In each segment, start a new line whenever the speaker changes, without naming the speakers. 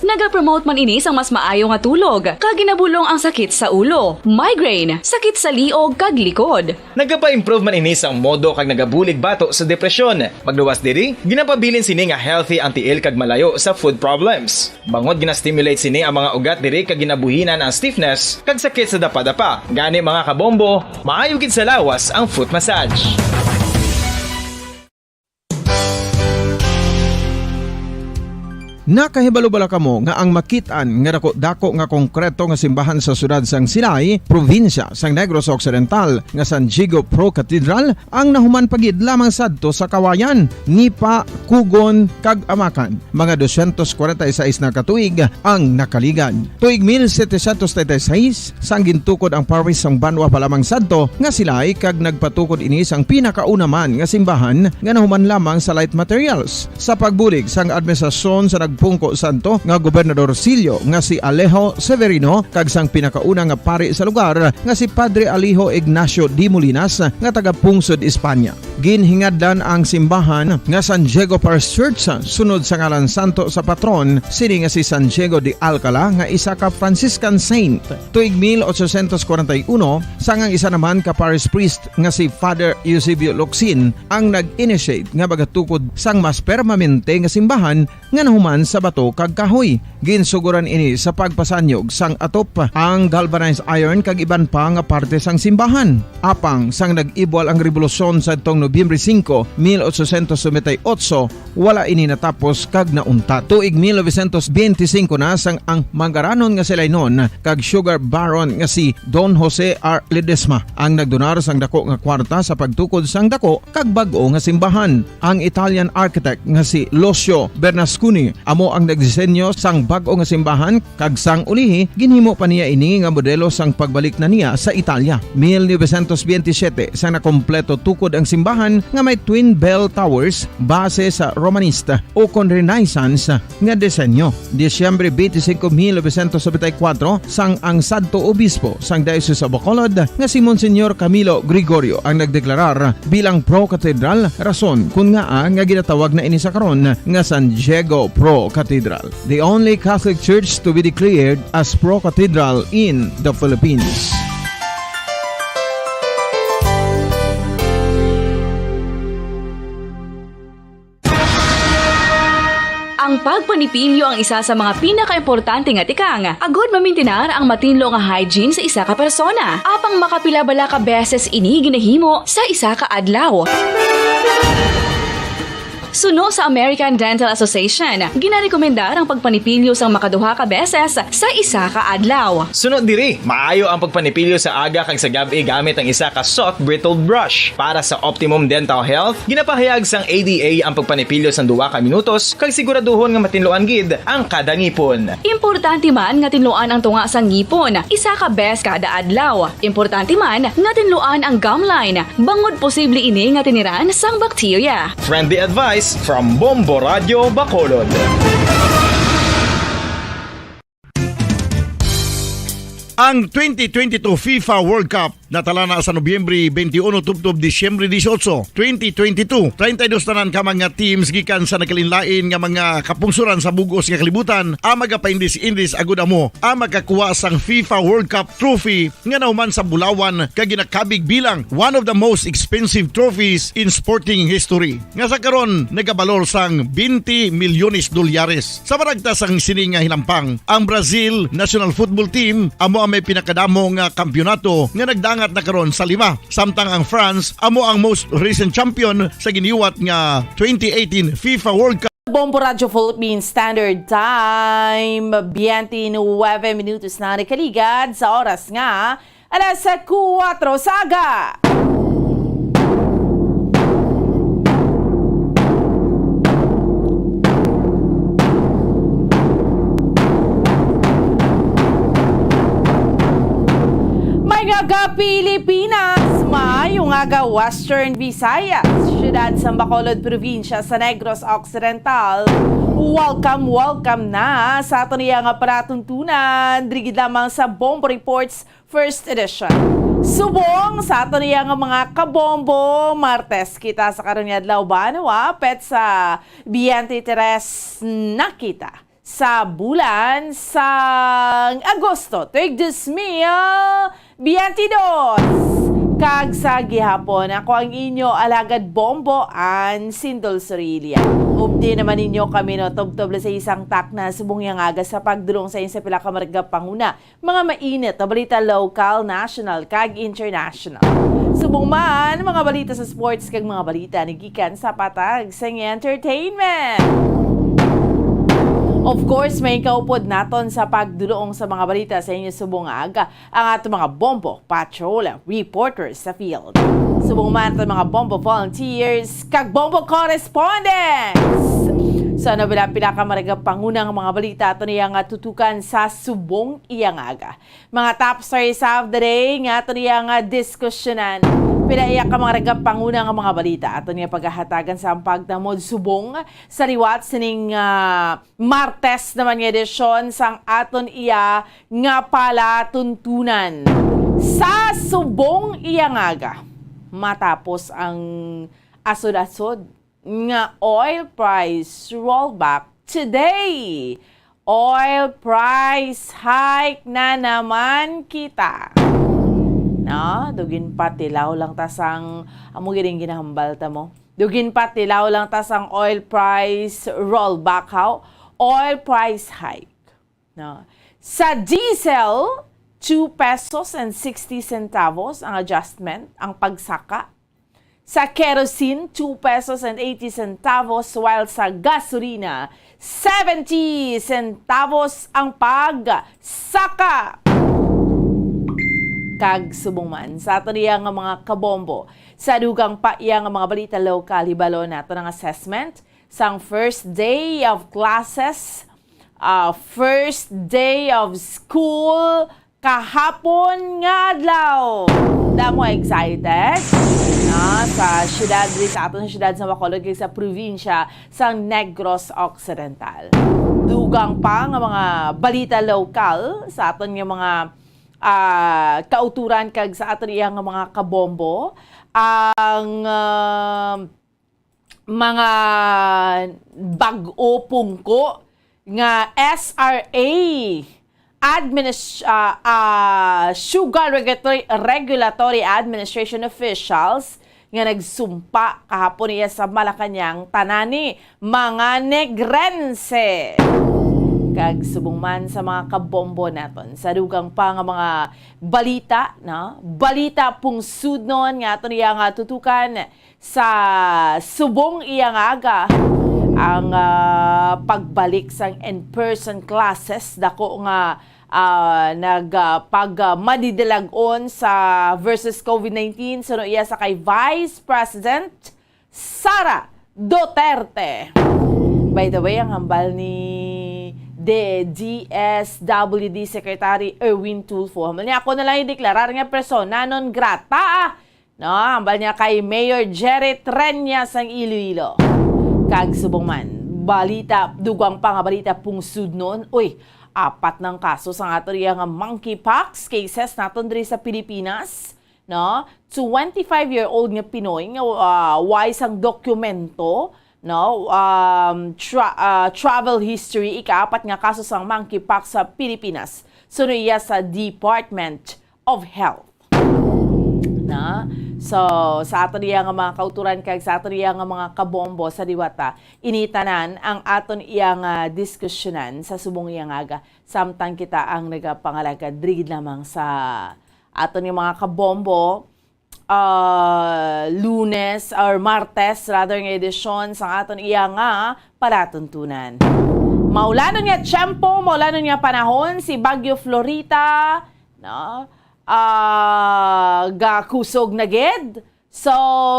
Nagapromote man ini sang mas maayo nga tulog, kag ginabulong ang sakit sa ulo, migraine, sakit sa liog kag likod.
Nagapa-improve man ini sang modo kag nagabulig bato sa depresyon. Magluwas diri, ginapabilin sini nga healthy anti-ill kag malayo sa food problems. Bangod gina-stimulate sini ang mga ugat diri kag ginabuhinan ang stiffness kag sakit sa dapa-dapa. Gani mga kabombo, maayo gid sa lawas ang foot massage.
Nakahibalo bala kamo nga ang makitaan nga dako nga konkreto nga simbahan sa sudad sang Sinay, probinsya sang Negros Occidental nga San Diego Pro Cathedral ang nahuman pagid lamang sadto sa kawayan, Nipa, Kugon kag Amakan. Mga 246 na katuig ang nakaligan. Tuig 1736 sang gintukod ang parish sang Banwa pa lamang sadto nga Silay kag nagpatukod ini sang pinakauna man nga simbahan nga nahuman lamang sa light materials. Sa pagbulig sang administrasyon sa pungko santo nga Gobernador Silio nga si Alejo Severino kag sang pinakauna nga pari sa lugar nga si Padre Alejo Ignacio de Molinas nga taga Pungsod, Espanya. Ginhingadlan ang simbahan nga San Diego Parish Church sunod sa ngalan santo sa patron sini nga si San Diego de Alcala nga isa ka Franciscan saint. Tuig 1841 sang ang isa naman ka parish priest nga si Father Eusebio Locsin ang nag-initiate nga bagatukod sang mas permanente nga simbahan nga nahuman sa bato kag kahoy. Ginsuguran ini sa pagpasanyog sang atop ang galvanized iron kag iban pa nga parte sang simbahan. Apang sang nag-ibwal ang revolusyon sa tong Nobyembre 5, 1898, wala ini natapos kag naunta. Tuig 1925 na sang ang mangaranon nga sila noon kag sugar baron nga si Don Jose R. Ledesma ang nagdonar sang dako nga kwarta sa pagtukod sang dako kag bag-o nga simbahan. Ang Italian architect nga si Lucio Bernasconi amo ang nagdisenyo sang bag-o nga simbahan kag sang ulihi ginhimo pa niya ini nga modelo sang pagbalik na niya sa Italia. 1927 sang nakompleto tukod ang simbahan nga may twin bell towers base sa Romanista o kon Renaissance nga disenyo. Disyembre 25, 1974 sang ang Santo Obispo sang Diocese of Bacolod nga si Monsignor Camilo Gregorio ang nagdeklarar bilang Pro Cathedral, rason kun nga nga ginatawag na ini sa karon nga San Diego Pro Cathedral, the only Catholic church to be declared as Pro Cathedral in the Philippines.
Ang pagpanipilyo ang isa sa mga pinaka-importante nga tikang. Agod mamintinar ang matinlo nga hygiene sa isa ka persona. Apang makapila bala ka beses ini ginahimo sa isa ka adlaw. Suno sa American Dental Association, ginarekomendar ang pagpanipilyo sang makaduha ka beses sa isa ka adlaw.
Sunod diri, maayo ang pagpanipilyo sa aga kag sa gabi gamit ang isa ka soft brittle brush. Para sa optimum dental health, ginapahayag sang ADA ang pagpanipilyo sang 2 ka minutos kag siguraduhon nga matinluan gid ang kada ngipon.
Importante man nga tinluan ang tunga sang ngipon, isa ka bes kada adlaw. Importante man nga tinluan ang gum line, bangod posible ini nga tiniran sang bakterya.
Friendly advice from Bombo Radio Bacolod.
Ang 2022 FIFA World Cup natala na sa Nobyembre 21 tubtob Disyembre 18, 2022. 32 tanan ka mga teams gikan sa nakalinlain nga mga kapungsuran sa bugos nga kalibutan ang magapaindis-indis agud amo ang makakuha sang FIFA World Cup trophy nga nahuman sa Bulawan kag ginakabig bilang one of the most expensive trophies in sporting history. Nga sa karon nagabalor sang 20 milyones dolyares. Sa maragtas ang sini nga hilampang, ang Brazil National Football Team amo ang may pinakadamo nga kampyonato nga nagdangat na karon sa 5. Samtang ang France amo ang most recent champion sa giniwat nga 2018 FIFA World Cup.
Bombo Radio Philippines Standard Time, 29 minutos na nakaligad sa oras nga alas 4 saga. Aga Pilipinas, mayong aga Western Visayas, siyudad sa Bacolod, probinsya sa Negros Occidental. Welcome na sa ato niya nga paratuntunan, drigid lamang sa Bombo Reports First Edition. Subong sa ato niya nga mga kabombo, Martes kita sa karon nga adlaw Banwa, pet sa 23 nakita sa bulan sang Agosto. Tuig 2022. Kag sa gihapon, ako ang inyo alagad Bombo ang Sindol Sorilia. Updi naman ninyo kami no, tubtob sa isang tak na subong yang aga sa pagdulong sa inyo sa pila ka marga panguna. Mga mainit na balita local, national, kag international. Subong man, mga balita sa sports kag mga balita nagikan sa patag sa entertainment. Of course, may kaupod naton sa pagdulong sa mga balita sa inyo subong aga ang atong mga Bombo Patrol reporters sa field. Subong man atong mga Bombo volunteers kag Bombo correspondents. Sa nabila-pila ka maraga pangunang mga balita ato niya nga tutukan sa subong iyang aga. Mga top stories of the day nga ato niya nga diskusyonan. Pinaiyak ka mga ragap pangunang mga balita. Ato niya paghahatagan sa pagdamod subong sa liwat sining Martes naman nga edisyon sang aton iya nga pala tuntunan. Sa subong iya nga matapos ang asod-asod nga oil price rollback today. Oil price hike na naman kita. No, dugin pa tilaw lang tasang amo gining ginahambal ta mo. Dugin pa tilaw lang tasang oil price rollback how oil price hike. No. Sa diesel 2 pesos and 60 centavos ang adjustment, ang pagsaka. Sa kerosene 2 pesos and 80 centavos while sa gasolina 70 centavos ang pagsaka. Kag subong man sa ato niya nga mga kabombo sa dugang pa iya nga mga balita lokal hibalo nato ng assessment sang first day of classes, first day of school kahapon nga adlaw. Damo excited sa syudad sa ato sa syudad sa Bacolod kay sa probinsya sang Negros Occidental. Dugang pa nga mga balita lokal sa aton nga mga kauturan kag sa ato nga mga kabombo ang mga bag-o pungko nga SRA Sugar Regulatory Administration officials nga nagsumpa kahapon niya sa Malacañang tanani mga Negrense. Kag subong man sa mga kabombo naton sa dugang pa nga mga balita na balita pungsudnon nga ato niya nga tutukan sa subong iyang aga ang pagbalik sang in-person classes dako nga madidilagon sa versus COVID-19 suno iya sa kay Vice President Sara Duterte. By the way, ang hambal ni DSWD Secretary Erwin Tulfo. Hambal niya ako na lang i-deklarar nga persona non grata. No, hambal niya kay Mayor Jerry Treñas ang Iloilo. Kag subong man, balita, dugwang pa nga balita pungsud noon. Uy, 4 ng kaso sa ato riya nga monkeypox cases naton diri sa Pilipinas. No, 25-year-old nga Pinoy nga wise ang dokumento. No, travel history, ika-4 nga kaso sang monkeypox sa Pilipinas. Suno iya sa Department of Health. Na? So, sa aton iya nga mga kauturan kag sa aton iya nga mga kabombo sa diwata, initanan ang aton iya nga diskusyonan sa subong iya nga aga. Samtang kita ang nagapangalagad drigid lamang sa aton yung mga kabombo Lunes or Martes rather nga edisyon sa aton iya nga palatuntunan. Maulanon nga tiyempo, maulanon nga panahon si Bagyo Florita, no? Gakusog na gid. So,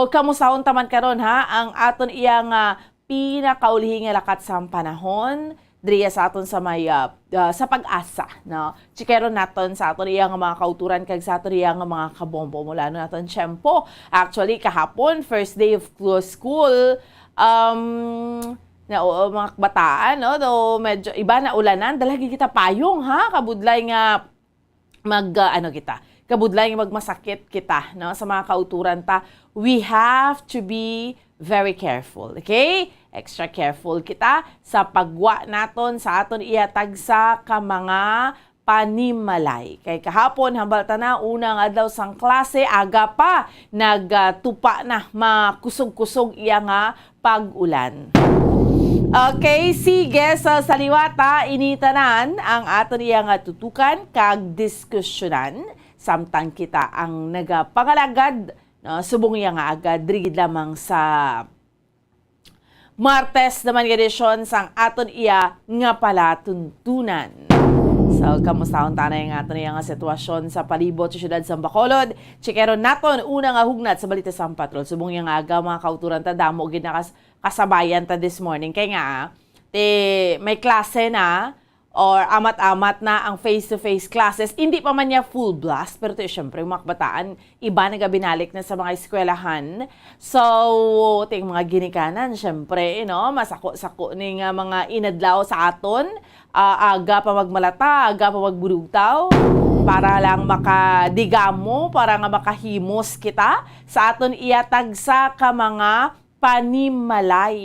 kamusahon taman karon ha ang aton iya nga pinakaulihing nga lakat sa panahon driya sa aton sa may sa pag-asa, no? Chikeron naton sa aton iya nga mga kauturan kag sa aton iya nga mga kabombo mula no naton tiyempo. Actually kahapon first day of school na mga bataan, no? Do medyo iba na ulanan, dalagi kita payong ha, kabudlay nga kabudlay nga magmasakit kita, no? Sa mga kauturan ta, we have to be very careful, okay? extra careful kita sa pagwa naton sa aton ihatag sa ka mga panimalay. Kay kahapon, hambal na unang adlaw sang klase, aga pa, nagtupa na, makusog-kusog iya nga pag-ulan. Okay, sige, sa saliwata, initanan ang aton iya nga tutukan kag diskusyonan. Samtang kita ang nagapangalagad, subong iya nga agad, rigid lamang sa Martes naman edisyon sang aton iya nga pala tuntunan. So, kamustahon tanay nga aton nga sitwasyon sa palibot sa syudad sa Bacolod. Chikeron naton una nga hugnat sa balita sa patrol. Subong yang aga mga kauturan ta damo gid kasabayan ta this morning kay nga may klase na or amat-amat na ang face-to-face classes. Hindi pa man niya full blast, pero ito syempre, mga kabataan, iba binalik na sa mga eskwelahan. So, ting mga ginikanan, syempre, masako-sako ni nga mga inadlaw sa aton, aga pa magmalata, aga pa magbulugtaw, para lang makadigamo, para nga makahimos kita sa aton iatag sa ka mga panimalay.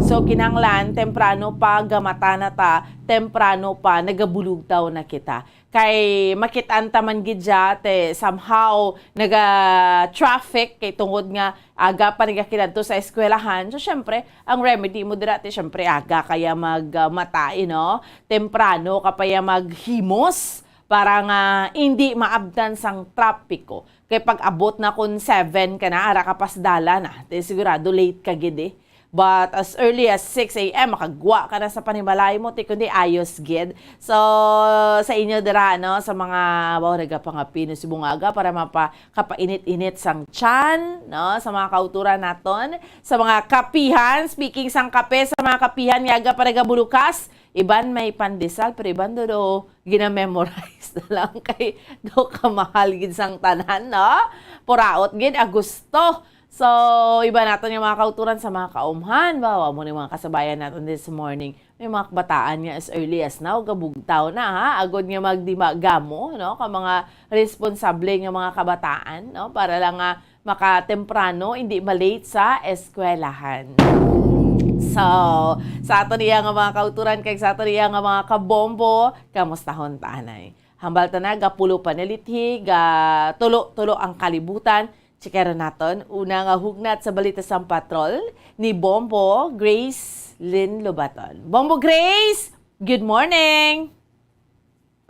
So, kinanglan, temprano pa gamata na ta, temprano pa nagabulugtaw na kita. Kay makitaan taman gidya, somehow naga-traffic, kay tungod nga aga pa nagakilad to sa eskwelahan. So, syempre, ang remedy mo dirati, syempre, aga kaya magmata, temprano kapaya maghimos para nga hindi maabdan sang trapiko. Kay pag abot na kun 7 ka na, ara ka pasdala na, sigurado late ka gid But as early as 6 a.m., makagwa ka na sa panimalay mo, kundi ayos gid. So, sa inyo dira, sa mga nagapangapin sa bungaga para mapakapainit-init sang tiyan, sa mga kauturan naton, sa mga kapihan, speaking sang kape, sa mga kapihan, yaga para gabulukas, iban may pandesal, pero iban do gina-memorize na lang kay do kamahal gid sang tanan, Puraot gid, Agusto. So, iba natin yung mga kauturan sa mga kaumhan. Bawa mo yung mga kasabayan natin this morning. May mga kabataan nga as early as now, gabugtaw na agod nga magdimagamo, ka mga responsable nga mga kabataan, para lang makatemprano, hindi malate sa eskwelahan. So, sa ato niya nga mga kauturan, kay sa ato niya nga mga kabombo, kamustahon tanay. Hambal ta na, gapulo panalithi, tulo ang kalibutan. Chikera naton, una nga hugnat sa balita sa patrol ni Bombo Grace Lynn Lobaton. Bombo Grace, good morning!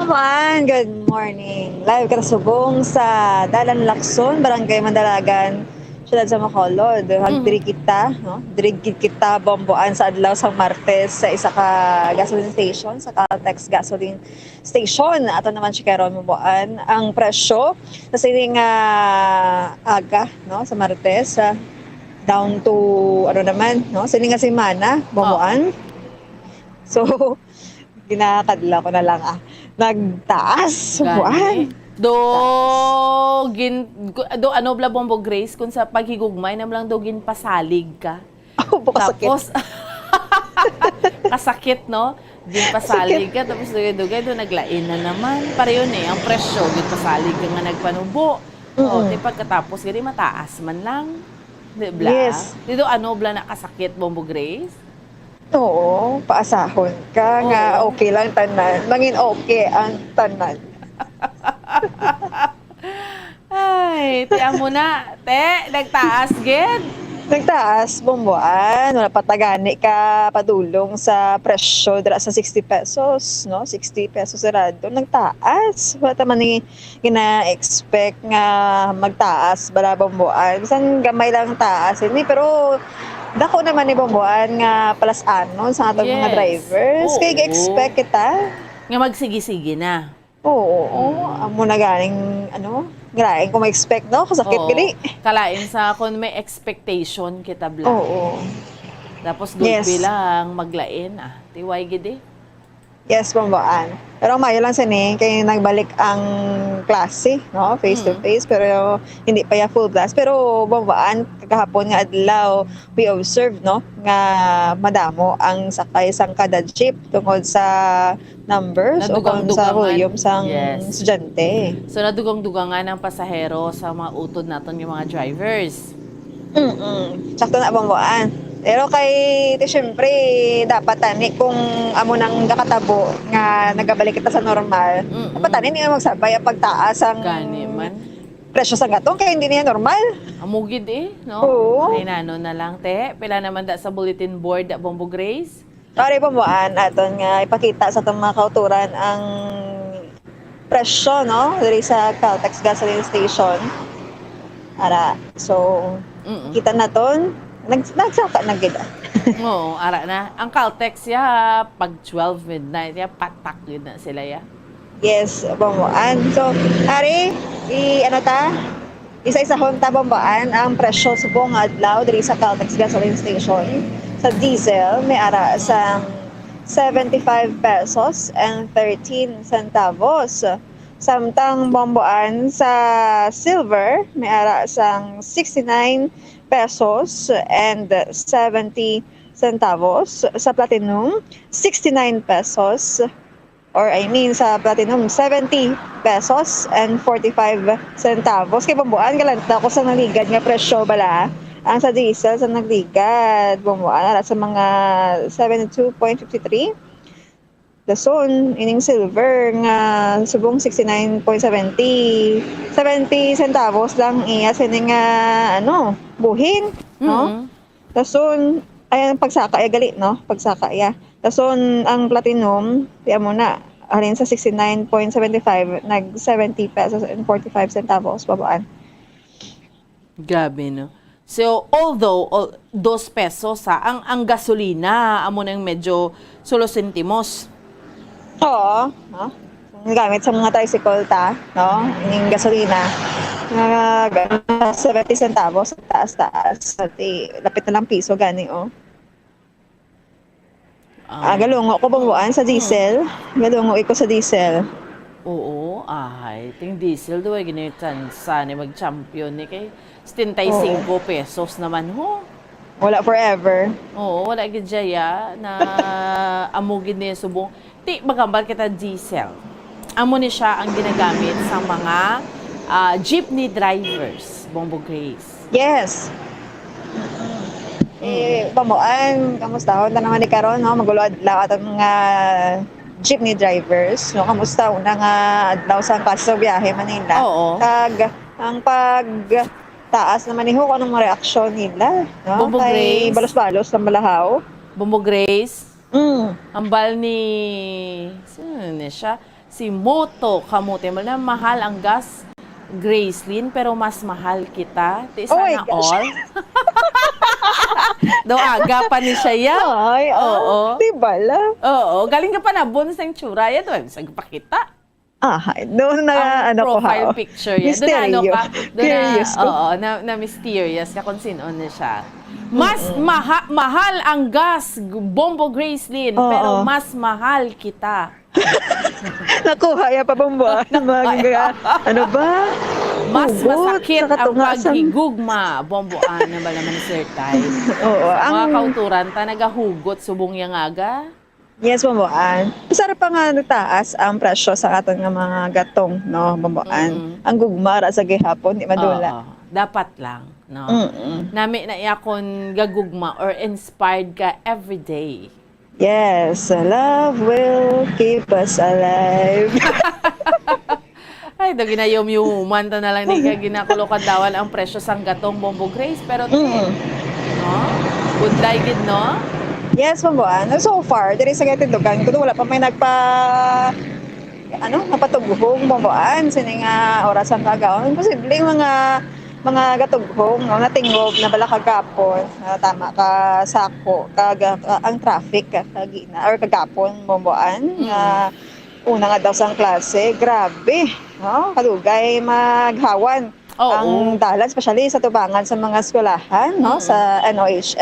Naman, good morning. Live ka subong sa Dalan Lacson, Barangay Mandalagan, Siyudad sa Bacolod. Hagdiri kita, dirigid kita bomboan sa adlaw sa Martes sa isa ka gasoline station, sa Caltex gasoline station. Ato naman chikeron bomboan ang presyo sa sining aga, sa Martes, down to sining nga semana bomboan. So, ginakadla ko na lang nagtaas buwan.
Ano bla Bombo Grace kung sa paghigugmay nam lang dogin pasalig ka. Tapos kasakit Gin pasalig ka tapos dugay do naglain na naman. Pareho ang presyo gin pasalig ka nga nagpanubo. Pagkatapos gani mataas man lang. Di bla?
Yes.
Dito bla nakasakit Bombo Grace?
Oo, paasahon ka nga okay lang tanan. Mangin okay ang tanan.
Ay, tiyan mo na. Nagtaas, gid.
Nagtaas, bomboan. Wala patagani ka padulong sa presyo dira sa 60 pesos, 60 pesos sarado. Nagtaas. Wala taman ni gina-expect nga magtaas bala bomboan. Bisan gamay lang taas ini, pero dako naman ni bomboan nga palas anon sa atong mga drivers. Kaya gi-expect kita
nga magsigi-sige na.
Oo, amo na galing graing kung ma-expect kasakit gini.
Kalain sa kung may expectation kita bla.
Oo.
Tapos doon bilang maglain tiway gidi.
Yes, bomboan. Pero mayo lang sini kay nagbalik ang klase, face to face, pero hindi pa ya full blast. Pero bomboan kahapon nga adlaw we observe nga madamo ang sakay sang kada jeep tungod sa numbers o sa volume sang estudyante.
So nadugang-dugangan ang pasahero sa mga utod naton yung mga drivers.
Sakto na bomboan. Pero syempre, dapat tani kung amo nang kakatabo nga nagabalik kita sa normal. Dapat tani hindi nga magsabay ang pagtaas ang
Gani man.
presyo sa gatong kaya hindi niya normal.
Amugid no?
Oo.
Ay nano na lang, te. Pila naman da sa bulletin board, da Bombo Grace?
Pare pamuan aton nga ipakita sa itong mga kauturan ang presyo, no? Diri sa Caltex gasoline station. Ara, so, kita na ton, nagsaka na gid.
Oo, ara na. Ang Caltex ya, pag 12 midnight, ya, patak yun na sila ya.
Yes, pamuan. So, ari, isa-isahon ta pamuan ang presyo sa buong adlaw diri sa Caltex gasoline station. Sa diesel, may ara sa 75 pesos and 13 centavos. Samtang bomboan sa silver, may ara sang 69 pesos and 70 centavos. Sa platinum, 69 pesos. Sa platinum, 70 pesos and 45 centavos. Kaya bomboan, galanta ko sa naligad nga presyo bala. Ang sa diesel, sa nagligad, bomboan, ara sa mga 72.53. Dason, ining silver nga subong 69.70. 70 centavos lang iya sining nga buhin, no? Dason, ayan pagsaka ya gali, no? Pagsaka ya. Dason ang platinum, tiya mo na, alin sa 69.75 nag 70 pesos and 45 centavos babaan.
Grabe, no? So, although 2 pesos ang gasolina, amo nang medyo solo sentimos.
Oo, no? Gamit sa mga tricycle ta, no? Yung gasolina. 70 centavos, taas-taas. Lapit na lang piso, gani, oh. Galungo ko bamuan sa diesel. Galungo ko sa diesel.
Oo, ting diesel doon, ginitan sa ni mag-champion ni kay 75 pesos naman, ho.
Wala forever.
Oo, wala gid jaya na amugid ni subong. Ti magambal kita diesel. Amo ni siya ang ginagamit sa mga jeepney drivers, Bombo Grace.
Yes. Pamuan, kamusta? Unta naman ni karon, no? Magulo adlaw atong mga jeepney drivers, no? Kamusta una nga adlaw sa klase sa biyahe Manila.
Oo.
Ang taas naman ni ho anong mga reaksyon nila, no?
Bombo
Kay
Grace.
balos-balos ng balahaw.
Bombo Grace,
Mm.
ambal ni sino ni siya? Si Moto Kamote. Na mahal ang gas, Gracelyn, pero mas mahal kita. Ti
Oh my
sana
gosh.
all. Do aga pa ni siya ya.
Ay,
Oo.
Di bala?
Oo, galing ka pa na bon sa tsura ya doon. Sa pakita.
Doon na
Ang
ko
profile
ha.
picture ya. Doon na
Misteryo.
Doon
Curious ko.
na mysterious ka kung sino na siya. Mas mahal ang gas, Bombo Gracelyn,
Oo.
pero mas mahal kita.
Nakuha ya pa bomba. Ano ba?
Mas
Hugot
masakit
sa
ang
katungasan.
paghigugma, Bomboan na ba naman Sir Tay?
Oo,
Mga kauturan ta nagahugot subong yang aga.
Yes, bomboan. Masarap pa nga nataas ang presyo sa aton nga mga gatong, no, bomboan. Ang gugmara sa gihapon, di madula.
Oo, dapat lang, no?
Mm-mm.
Nami na iyakon gagugma or inspired ka every day.
Yes, love will keep us alive.
Ay, do ginayom-yuman ta na lang ni ka ginakulokan dawan ang presyo sang gatong Bombo Grace, pero
Mm.
no? Good day gid, no?
Yes, bomboan. So far, diri sa Gatidugan, kuno wala pa may napatughong bomboan sini nga oras ang kagaon. Posibleng mga gatughong, no, natingob na bala kagapon, tama ka sako, ang traffic kagina or kagapon bomboan nga una nga daw sang klase, grabe, no? Kadugay maghawan.
Oo.
Ang dalan, especially sa tubangan sa mga eskwelahan, no? Sa NOHS,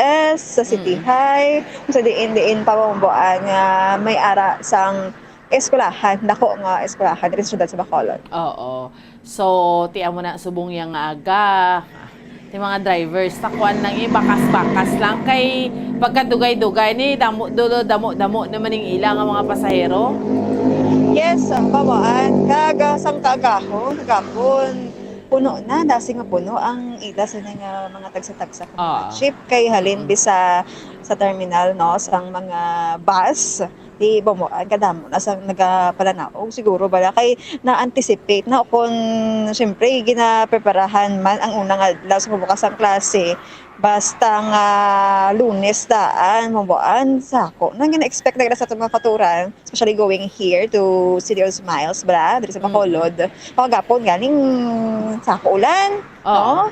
sa City High, sa diin-diin pa bomboan nga may ara sang eskwelahan, dako nga eskwelahan diri sa syudad sa Bacolod.
Oo. So, tiyan mo na subong yang aga. Ti mga drivers, takuan lang bakas-bakas lang kay pagkadugay-dugay ni damo naman ning ilang ang mga pasahero.
Yes, ang babaan, sang kagahon, puno na, dasi nga puno ang ila sa mga tagsa-tagsa kung
Ah.
mga jeep kay halin bisa sa terminal no sang mga bus di bumuan kadamo na sang nagapalanaw siguro bala kay na-anticipate na kung syempre ginapreparahan man ang unang adlaw sa bukas ang klase basta nga Lunes daan mabuan sako nang gina-expect na sa itong mga katuran especially going here to City of Smiles bala dito sa Bacolod pagapon ganing sako ulan no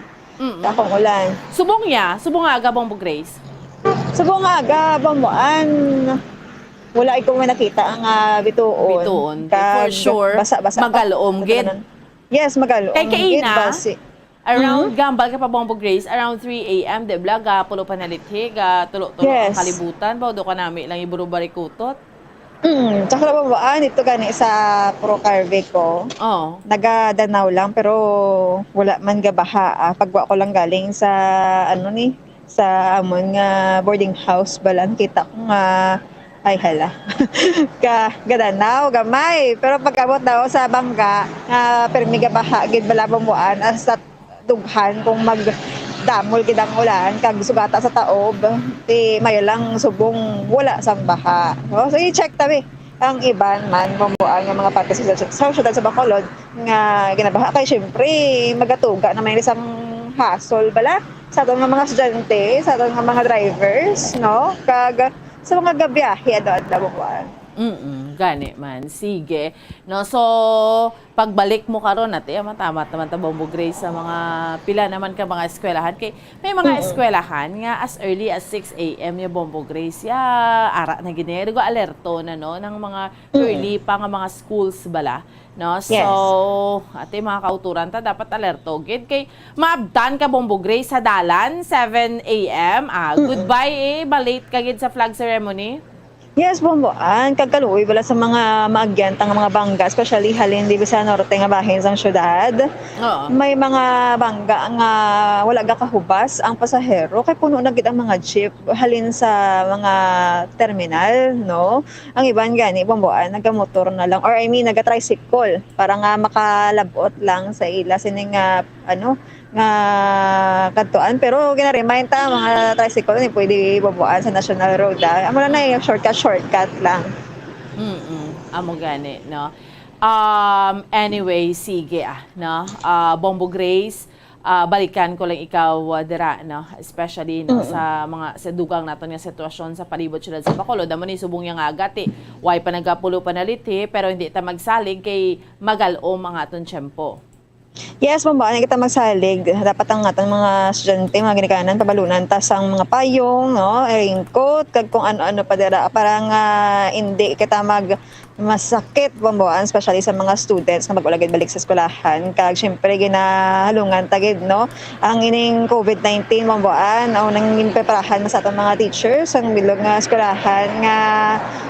sakong ulan
Subong nga aga Bombo Grace.
sa buong aga bamuan wala ikaw may nakita ang bituon.
Bituon. For sure,
Basa-basa.
magaloom, gid.
Yes, magaloom.
Kay kaina,
gid, basi.
Around gambal ka pa Bombo Grace, around 3 a.m. de bla ga pulo panalithi ga tulo-tulo
Yes.
ang kalibutan ba do ka nami lang iburo-bari kutot.
Tsaka bamuan, ito gani sa Pro Carve ko.
Oh.
Nagadanaw lang pero wala man gabaha. Pagwa ko lang galing sa sa amon nga boarding house balan kita ko nga ay hala. Gadanaw gamay pero pagabot daw sa bangga permi gabaha gid bala bamuan as sa dughan kung magdamol gid ang ulan kag sugata sa taob ti may lang subong wala sang baha. So i-check tabi ang iban man bamuan nga mga parte sa syudad sa Bacolod nga ginabaha kay syempre magatuga na may isang hasol bala sa aton nga mga estudyante, sa aton nga mga drivers, no? Kag sa mga gabiyahe adto buwan.
Gani man. Sige. No, so pagbalik mo karon ate, tama naman ta Bombo Grace sa mga pila naman ka mga eskwelahan kay may mga eskwelahan nga as early as 6 a.m. ya Bombo Grace ya ara na gini go alerto na no ng mga early pa nga mga schools bala. No, so
Yes.
ate mga kauturan ta dapat alerto gid kay maabdan ka Bombo Grace sa dalan 7 a.m. Goodbye balate ka gid sa flag ceremony.
Yes, bumbuan. Kagkaluoy wala sa mga maagyantang mga bangga, especially halin di sa norte nga bahin sang syudad.
Oo.
May mga bangga nga wala ga kahubas ang pasahero kay puno na gid ang mga jeep halin sa mga terminal, no? Ang iban gani bumbuan nagamotor na lang or I mean naga-tricycle para nga makalabot lang sa ila sining nga nga kantuan pero gina-remind ta mga tricycle ni pwede babuan sa National Road amo na yung shortcut lang.
Amo gani no. Anyway sige no. Bombo Grace balikan ko lang ikaw dira no especially no sa mga sa dugang naton nga sitwasyon sa palibot syudad sa Bacolod amo ni subong yang agati way pa nagapulo panaliti pero hindi ta magsalig kay magalom ang aton tiyempo.
Yes, mambaan kita magsalig. Dapat ang atong mga estudyante, mga ginikanan, pabalunan, tas ang mga payong, no, raincoat, kag kung ano-ano pa dira. Parang hindi kita masakit bambuan, especially sa mga students na mag-ulagid balik sa eskwelahan. Kag syempre ginahalungan tagid, no, ang ining COVID-19 bambuan, o nang preparahan na sa atong mga teachers, ang bilog nga eskwelahan nga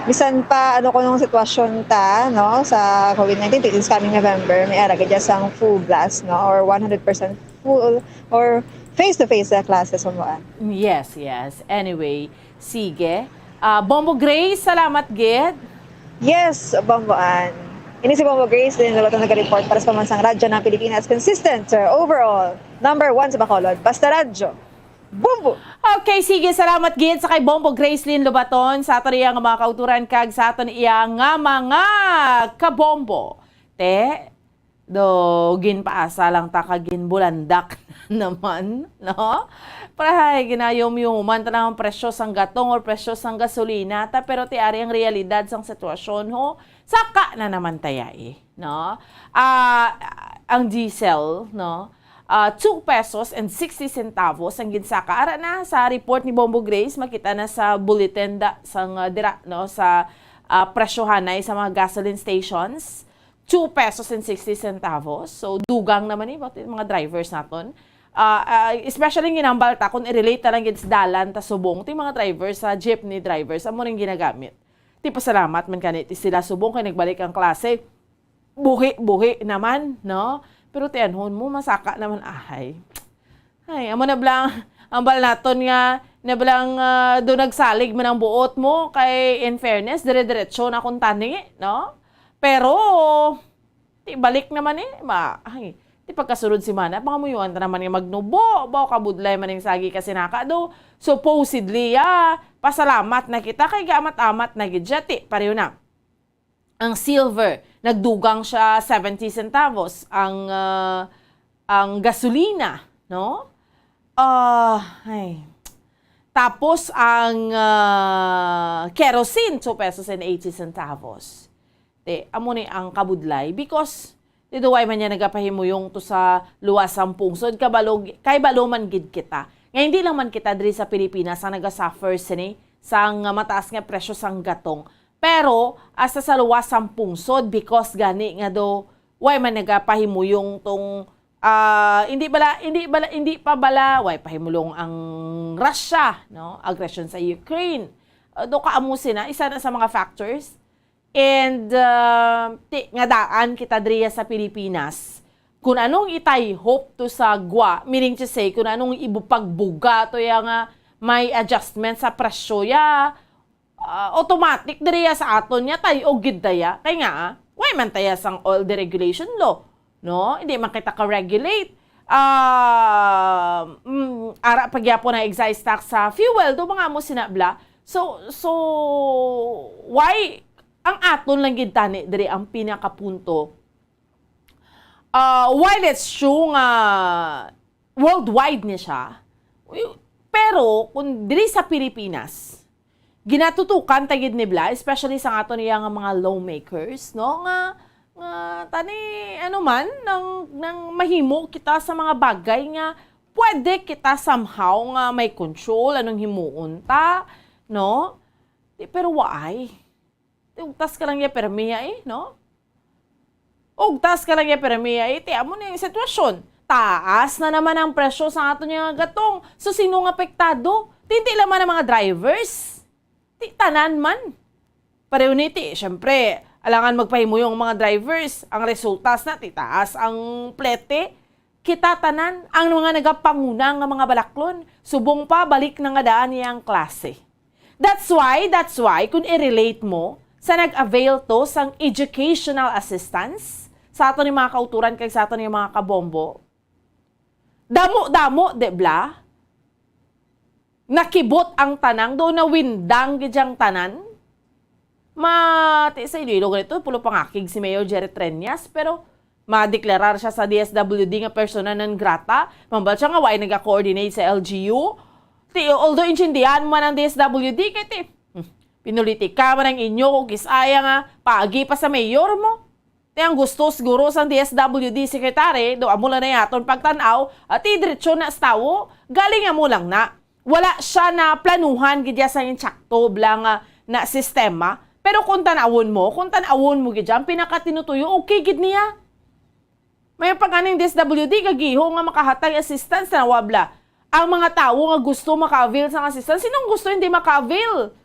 bisan pa kunong sitwasyon ta, no, sa COVID-19 this coming November, may ara gid sang full blast, no, or 100% full or face-to-face classes bambuan.
Yes. Anyway, sige. Bombo Grace, salamat gid.
Yes, bambuan. Ini si Bombo Grace, din nalutong nag-report para sa pamansang radyo ng Pilipinas. Consistent, overall, number 1 sa Bacolod. Basta radyo. Bombo!
Okay, sige, salamat gid sa kay Bombo Gracelyn Lobaton sa aton iya nga mga kauturan kag sa aton iya nga mga kabombo. Te, do ginpaasa lang ta kag ginbulandak naman, no? Para ginayom-yuman ta ng presyo sang gatong or presyo sang gasolina ta pero ti ari ang realidad sang sitwasyon ho. Saka na naman tayai, no? Ang diesel, no? 2 pesos and 60 centavos ang ginsaka. Ara na sa report ni Bombo Grace, makita na sa bulletin sang dira no sa presyohanay sa mga gasoline stations. 2 pesos and 60 centavos. So dugang naman mga drivers naton. Especially ginambal ta kung i-relate ta lang gid sa dalan ta subong ti mga drivers sa jeepney drivers amo ring ginagamit. Ti pasalamat man kanit sila subong kay nagbalik ang klase. Buhi naman, no? Pero tianhon mo, masaka naman ahay. Ay, amo na blang, ang bal naton nga, na blang doon nagsalig man ang buot mo, kay in fairness, dire-diretso na kung tani, no? Pero, balik naman ay, Ti pagkasunod si Mana, pangamuyuan ta naman nga magnubo, bao kabudlay man yung sagi kasi nakado. Supposedly, pasalamat na kita kay gaamat-amat na gidya, ti pareho na. Ang silver, nagdugang siya 70 centavos. Ang gasolina, no? Tapos ang kerosene, 2 pesos and 80 centavos. Amo ni ang kabudlay because dito way man niya nagapahimuyong to sa luwas ang pungsod kay baloman gid kita. Nga hindi lang man kita diri sa Pilipinas ang nagasuffer sini sang mataas nga presyo sang gatong. Pero asa sa luwas ang pungsod because gani nga do way man nagapahimuyong tong hindi pa bala way pahimulong ang Russia, no? Aggression sa Ukraine. Do kaamusin na isa na sa mga factors. And nga daan kita driya sa Pilipinas. Kung anong itay hope to sa gwa, meaning to say, kung anong ibupagbuga to ya nga may adjustment sa presyo ya, automatic driya sa aton niya tayo o gidaya. Kaya nga, why man tayo sang oil deregulation law? No? Hindi man kita ka-regulate. Ara pagyapon na excise tax sa fuel, do mga mo sinabla. So why ang aton lang gid tani diri ang pinakapunto. While it's true nga worldwide ni siya, pero kung diri sa Pilipinas, ginatutukan tagid ni Bla, especially sa aton niya nga mga lawmakers, no? Nga tani ano man nang mahimo kita sa mga bagay nga pwede kita somehow nga may control anong himuon ta, no? Pero waay. Ugtas ka lang ya permiya no? Ugtas ka lang ya permiya ti amo na yung sitwasyon. Taas na naman ang presyo sa ato nga gatong. So sino nga apektado? Tinti laman ang mga drivers. Ti tanan man. Pareho niti, syempre, alangan magpahimo yung mga drivers. Ang resultas na titaas ang plete. Kita tanan ang mga nagapanguna nga mga balaklon. Subong pa balik na nga daan niyang klase. That's why kung i-relate mo sa nag-avail to sang educational assistance sa ato ni mga kauturan kay sa ato ni mga kabombo. Damo, debla? Nakibot ang tanang, do na windang gidyang tanan. Mati sa Iloilo ganito, pulo pangakig si Mayor Jerry Treñas, pero madeklarar siya sa DSWD nga persona non grata. Mambal siya nga, why nag-coordinate sa LGU. Although intindihan mo ng DSWD, kaya pinulitika man ang inyo kung kisaya nga paagi pa sa mayor mo. Ang gusto siguro sa DSWD secretary, do amula na yaton pagtanaw at idiretso na sa tawo, galing mo lang na. Wala siya na planuhan gidya sa yung tsakto blang na sistema. Pero kung tanawon mo gidya, ang pinakatinutuyo, okay gid niya. May pag-aning DSWD, gagiho nga makahatag assistance na wabla. Ang mga tao nga gusto maka-avail sa assistance, sinong gusto hindi maka-avail?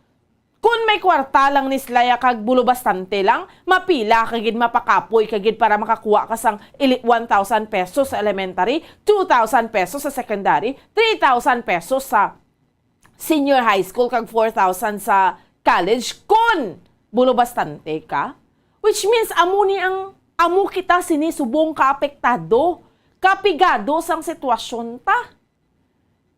Kung may kwarta lang ni Slaya kag bulo bastante lang, mapila kagid mapakapoy kagid para makakuha ka sang 1,000 pesos sa elementary, 2,000 pesos sa secondary, 3,000 pesos sa senior high school kag 4,000 sa college kun bulo bastante ka. Which means amo kita sinisubong kaapektado, kapigado sang sitwasyon ta.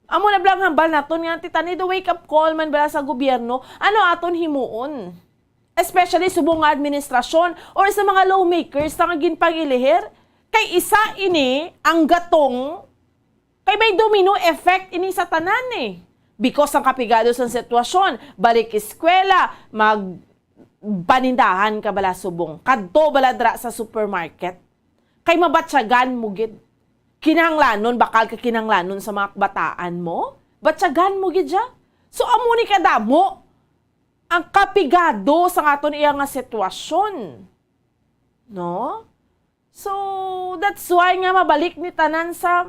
Amo na blang hambal naton nga titani the wake up call man bala sa gobyerno, ano aton himuon? Especially subong nga administrasyon or sa mga lawmakers nga ginpangilihir kay isa ini ang gatong kay may domino effect ini sa tanan because ang kapigado sa sitwasyon, balik eskwela, panindahan ka bala subong, kadto bala dra sa supermarket, kay mabatsagan mo gid. Kinahanglanon, bakal ka kinahanglanon sa mga bataan mo? Batsagan mo gidya? So, amo ni kadamo ang kapigado sa aton iya nga sitwasyon. No? So, that's why nga mabalik ni tanan sa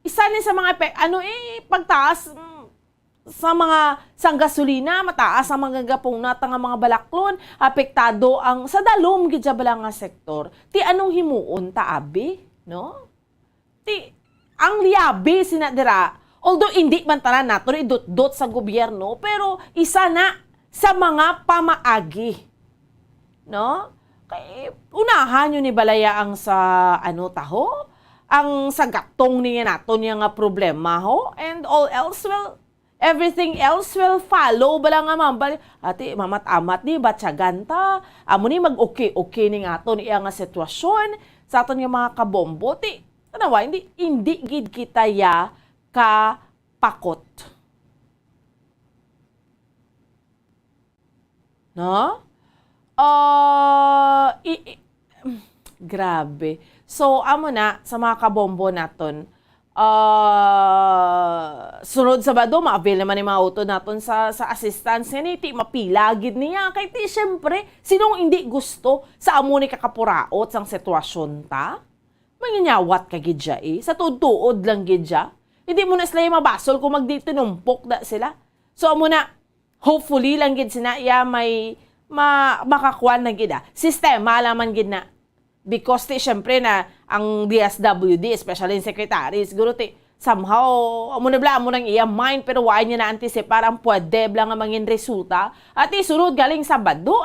isa ni sa mga pagtaas sa mga sang gasolina, mataas ang mga gapong nata nga mga balaklon, apektado ang sa dalom gidya bala nga sektor. Ti anong himuon ta abi, no? Ti ang liabi sinadira, although hindi man tanan nato idot-dot sa gobyerno, pero isa na sa mga pamaagi. No? Kay unahan yun ni balaya ang sa taho, ang sa gatong niya nato niya nga problema ho, and all else will everything else will follow bala nga mambal. Ati mamat-amat ni batsaganta. Amo ni mag-okay ni aton iya nga sitwasyon sa aton nga mga kabombo. Ti tanawa hindi gid kita ya ka pakot. No? Grabe. So, amo na, sa mga kabombo naton, sunod Sabado, ma-avail naman yung mga auto naton sa assistance niya, ti mapilagid niya. Kaya ti, syempre, sinong hindi gusto sa amo ni kakapuraot sang sitwasyon ta? Manginyawat ka gidya sa tuod lang gidya. Hindi mo na sila yung mabasol kung magditinumpok da sila. So, amo na, hopefully lang gid sina iya may makakuan na gid sistema laman gid na because ti syempre na ang DSWD especially yung secretary siguro ti somehow amo na bla mo nang iya mind pero why niya na anticipate ang pwede bla nga mangin resulta at isunod galing Sabado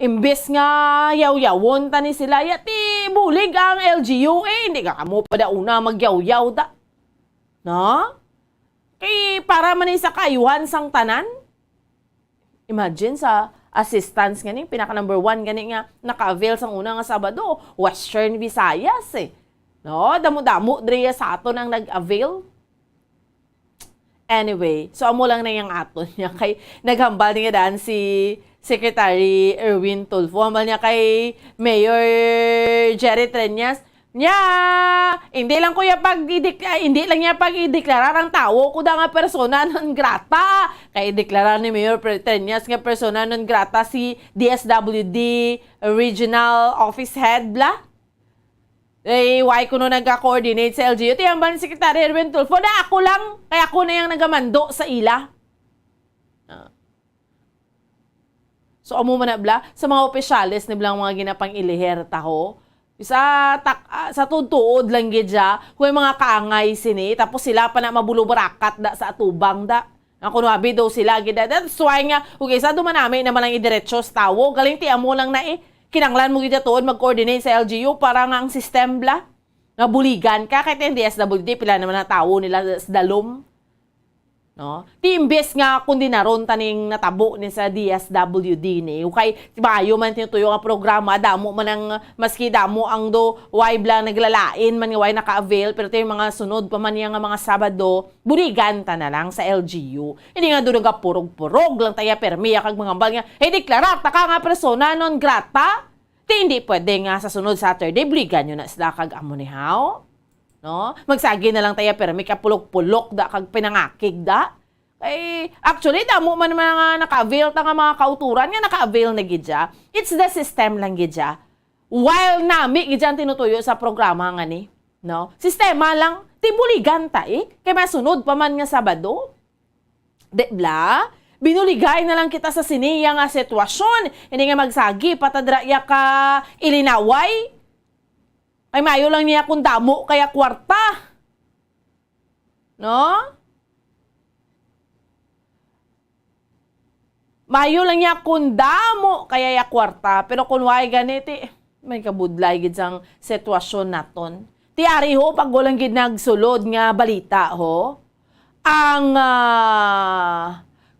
imbes nga yaw-yawon tani sila ti bulig ang LGU hindi ka kamo pa da una magyaw-yaw da no. Kay para man sa kayuhan sang tanan. Imagine sa assistance gani, pinaka number 1 gani nga naka-avail sang una nga Sabado, Western Visayas No, damo-damo dre sa aton ang nag-avail. Anyway, so amo lang na yung aton niya kay naghambal niya daan si Secretary Erwin Tulfo. Hambal niya kay Mayor Jerry Treñas. Hindi lang niya pag-ideklarar ang tao ko da nga persona non grata. Kay deklarar ni Mayor Treñas nga persona non grata si DSWD Regional Office Head bla. Why ko no nagka-coordinate sa LGU? Tiyang ba ni Secretary Erwin Tulfo na ako lang, kaya ako na yung nagamando sa ila. So, amo man na bla, sa mga opisyalis ni blang mga ginapang iliher taho, sa tutuod lang gidya, kung mga kaangay sini, tapos sila pa na mabulubarakat da sa atubang da. Ako nabi daw sila gida. That's why nga, okay, sa dumanami naman lang idiretso sa tawo, galing ti amo lang na kinanglan mo gidya tuod mag-coordinate sa LGU para nga ang system bla. Nga buligan ka, kahit hindi SWD, pila naman na tawo nila sa dalom. No? Ti imbes nga kundi naron taning natabo ni sa DSWD ni. Okay, bayo man tinutuyo nga programa, damo man ang maski damo ang do why bla naglalain man nga why naka-avail pero ti mga sunod pa man nga mga Sabado, burigan ta na lang sa LGU. Hindi nga do nga purog-purog lang taya permiya kag mga bal nga deklara ta ka nga persona non grata. Ti hindi pwede nga sa sunod Saturday burigan nyo na sila kag amo ni how. No? Magsagi na lang tayo pero may kapulok-pulok da kag pinangakig da. Actually damo man mga naka-avail ta nga mga kauturan nga naka-avail na gidya. It's the system lang gidya. While nami gidya tinutuyo sa programa nga ni, no? Sistema lang tibuligan ta kay masunod pa man nga Sabado. De bla, binuligay na lang kita sa siniya nga sitwasyon. Hindi nga magsagi patadraya ka ilinaway. Ay mayo lang niya kung damo kaya kwarta. No? Mayo lang niya kung damo kaya ya kwarta. Pero kung why ganiti, may kabudlay gid sang sitwasyon naton. Tiari ho, pag walang gid nagsulod nga balita ho, ang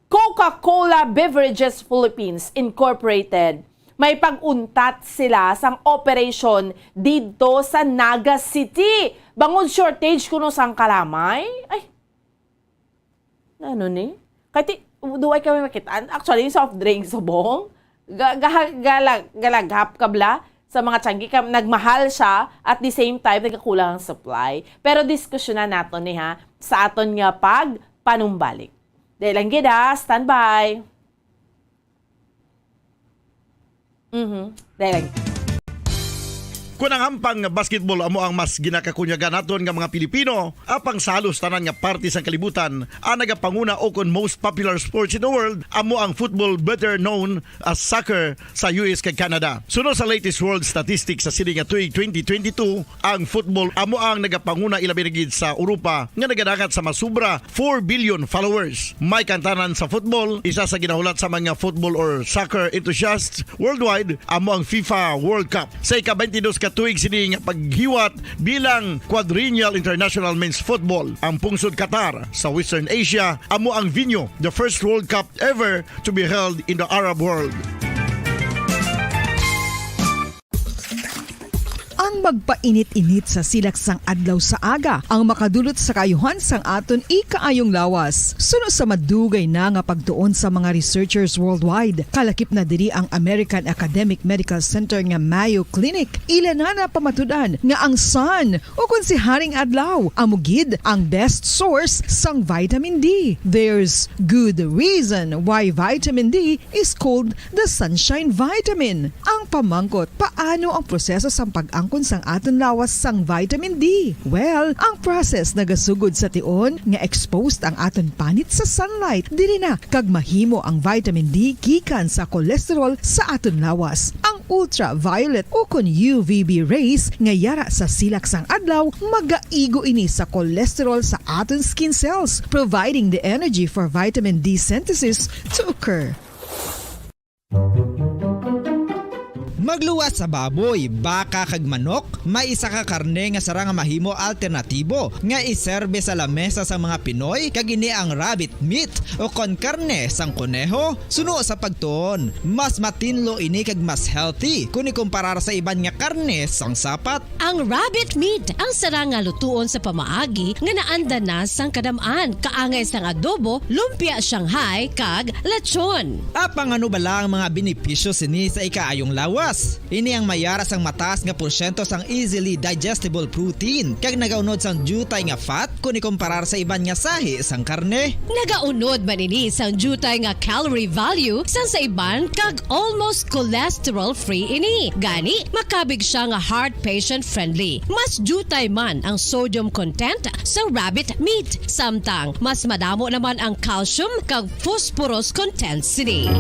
Coca-Cola Beverages Philippines Incorporated may pag-untat sila sang operation dito sa Naga City. Bangod shortage kuno sang kalamay. Ay, ano ni? Kaya duway kami makitaan. Actually, yung soft drink subong, galaghap kabla sa mga tiyanggi. Nagmahal siya at the same time, nagkakulang ang supply. Pero diskusyonan nato ni sa aton nga pag panumbalik. Dahil lang gida, standby. Dahil
Kung ang hampang basketball amo ang mas ginakakunyagan naton nga mga Pilipino, apang salos tanan nga parte sang kalibutan, ang nagapanguna o kon most popular sports in the world amo ang football, better known as soccer sa US kag Canada. Sunod sa latest world statistics sa sini nga tuig 2022, ang football amo ang nagapanguna ilabi na gid sa Europa nga nagadagat sa masubra 4 billion followers. May kantanan sa football, isa sa ginahulat sa mga football or soccer enthusiasts worldwide amo ang FIFA World Cup. Sa ika-22 ka tuig sini nga paghiwat bilang quadrennial international men's football. Ang pungsod Qatar sa Western Asia amo ang venue, the first World Cup ever to be held in the Arab world.
Ang magpainit-init sa silaksang adlaw sa aga ang makadulot sa kayuhan sang aton ikaayong lawas. Sunod sa madugay na nga pagtuon sa mga researchers worldwide, kalakip na diri ang American Academic Medical Center nga Mayo Clinic. Ila na pamatudan nga ang sun o kung si Haring Adlaw amugid ang best source sang vitamin D. There's good reason why vitamin D is called the sunshine vitamin. Ang pamangkot, paano ang proseso sang pag-angkon sang aton lawas sang vitamin D? Well, ang process nagasugod sa tion nga exposed ang aton panit sa sunlight. Dili na kag mahimo ang vitamin D gikan sa cholesterol sa aton lawas. Ang ultraviolet o kon UVB rays nga yara sa silak sang adlaw magaigo ini sa cholesterol sa aton skin cells, providing the energy for vitamin D synthesis to occur.
Magluwas sa baboy, baka kag manok, may isa ka karne nga sarang mahimo alternatibo nga iserbe sa lamesa sa mga Pinoy kag ini ang rabbit meat o kon karne sang kuneho. Suno sa pagtuon, mas matinlo ini kag mas healthy kung ikumparar sa iban nga karne sang sapat.
Ang rabbit meat ang sarang nga lutuon sa pamaagi nga naanda na sang kadamaan, kaangay sang adobo, lumpia Shanghai kag lechon.
Apang ano bala ang mga benepisyo sini sa ikaayong lawas? Ini ang mayara sang mataas nga porsyento sang easily digestible protein kag nagaunod sang jutay nga fat kung ikumparar sa iban nga sahi sang karne.
Nagaunod man ini sang jutay nga calorie value sang sa iban kag almost cholesterol free ini. Gani makabig siya nga heart patient friendly. Mas jutay man ang sodium content sa rabbit meat, samtang mas madamo naman ang calcium kag phosphorus content sini.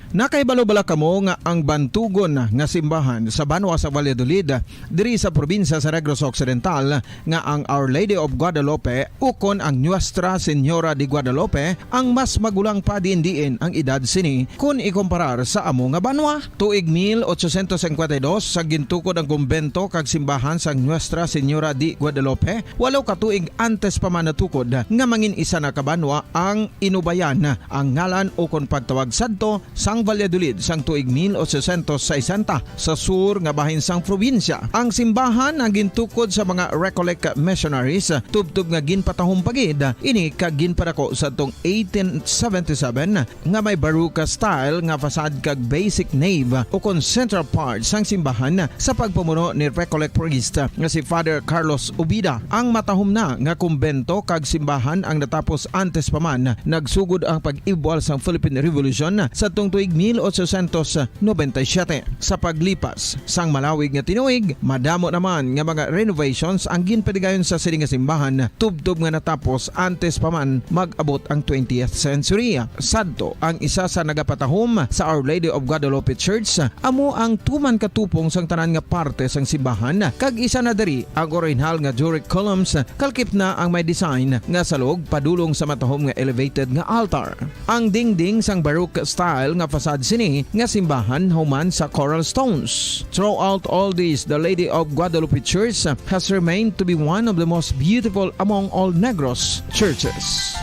Nakaibalo-bala kamo nga ang bantugon nga simbahan sa Banwa sa Valladolid diri sa probinsya sa Negros Occidental nga ang Our Lady of Guadalupe ukon ang Nuestra Señora de Guadalupe ang mas magulang pa diin ang edad sini kung ikumparar sa amo nga banwa. Tuig 1852 sa gintukod ang kumbento kag simbahan sa Nuestra Señora de Guadalupe, walo ka tuig antes pa man natukod nga mangin isa na kabanwa ang inubayan ang ngalan ukon pagtawag sadto sang Valladolid sang tuig 1860 sa sur nga bahin sang probinsya. Ang simbahan ang gintukod sa mga Recollect missionaries tubtub nga ginpatahong pagid ini kag ginpadako sa tong 1877 nga may baroque style nga fasad kag basic nave o kon central part sang simbahan sa pagpamuno ni Recollect priest nga si Father Carlos Ubida. Ang matahom na nga kumbento kag simbahan ang natapos antes pa man nagsugod ang pag-ibwal sang Philippine Revolution sa tong tuig 1897. Sa paglipas sang malawig nga tinuig, madamo naman nga mga renovations ang ginpadigayon sa sining nga simbahan tubtob nga natapos antes pa man mag-abot ang 20th century. Sadto ang isa sa nagapatahom sa Our Lady of Guadalupe Church amo ang tuman katupong sang tanan nga parte sang simbahan kag isa na diri ang original nga Doric columns kalkip na ang may design nga salog padulong sa matahom nga elevated nga altar. Ang dingding sang baroque style nga fasad sini nga simbahan human sa coral stones. Throughout all this, the Lady of Guadalupe Church has remained to be one of the most beautiful among all Negros churches.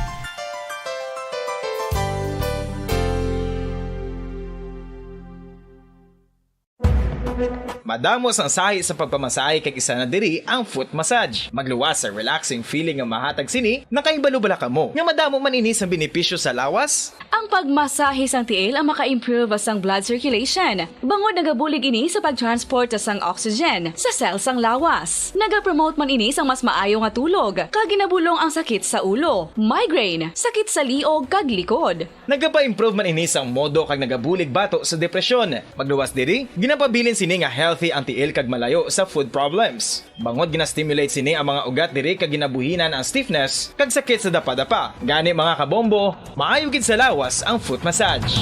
Madamos ang sahi sa pagpamasahe kag isa na diri ang foot massage. Magluwas sa relaxing feeling nga mahatag sini, nakaibalo bala kamo. Nga madamo man ini sa benepisyo sa lawas?
Ang pagmasahe sang tiil ang maka-improve sang blood circulation. Bangod nagabulig ini sa pagtransport sang oxygen sa cells sang lawas. Nagapromote man ini sang mas maayo nga tulog, kag ginabulong ang sakit sa ulo, migraine, sakit sa liog kag likod.
Nagapa-improve man ini sang modo kag nagabulig bato sa depresyon. Magluwas diri, ginapabilin sini nga healthy ang tiil kag malayo sa food problems. Bangod gina-stimulate sini ang mga ugat diri kag ginabuhinan ang stiffness kag sakit sa dapa-dapa. Gani mga kabombo, maayo gid sa lawas ang foot massage.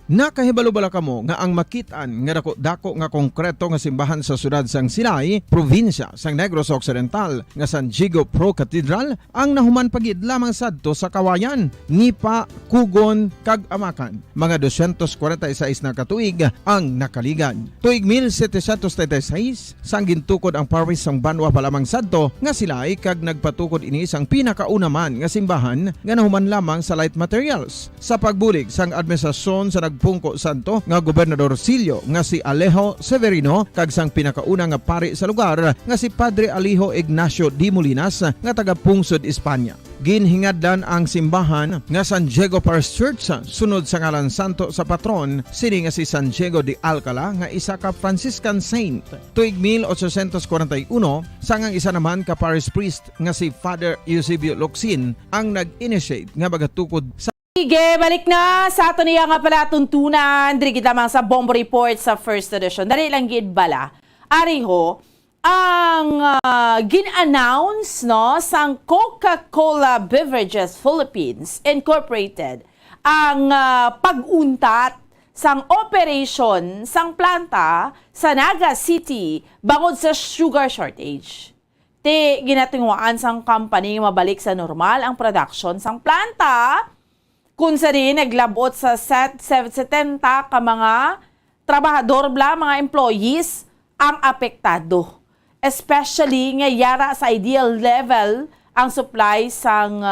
Nakahibalo-bala kamo nga ang makitaan nga dako nga konkreto nga simbahan sa sudad sang Sinai, probinsya sang Negros Occidental nga San Diego Pro Cathedral ang nahuman pagid lamang sadto sa kawayan, Nipa, Kugon kag Amakan. Mga 246 na katuig ang nakaligan. Tuig 1736 sang gintukod ang parish sang Banwa pa lamang sadto nga sila kag nagpatukod ini sang pinakauna man nga simbahan nga nahuman lamang sa light materials. Sa pagbulig sang administrasyon sa Pungko Santo nga Gobernador Silio nga si Alejo Severino kag sang pinakauna nga pari sa lugar nga si Padre Alijo Ignacio Di Molinas nga taga Pungsod, Espanya. Ginhingad ang simbahan nga San Diego Parish Church sunod sa ngalan santo sa patron sini nga si San Diego de Alcala nga isa ka Franciscan saint. Tuig 1841 sangang isa naman ka parish priest nga si Father Eusebio Locsin ang nag-initiate nga bagatukod sa
Sige, balik na sa ato niya nga pala tuntunan. Diri kita mga sa Bombo Report sa first edition. Dali lang gid bala. Ariho, ang gin-announce no, sang Coca-Cola Beverages Philippines Incorporated ang pag-untat sang operation sang planta sa Naga City bangod sa sugar shortage. Ti ginatingwaan sang company mabalik sa normal ang production sang planta kung sa rin naglabot sa 70 ka mga trabahador bla, mga employees ang apektado. Especially nga yara sa ideal level ang supply sang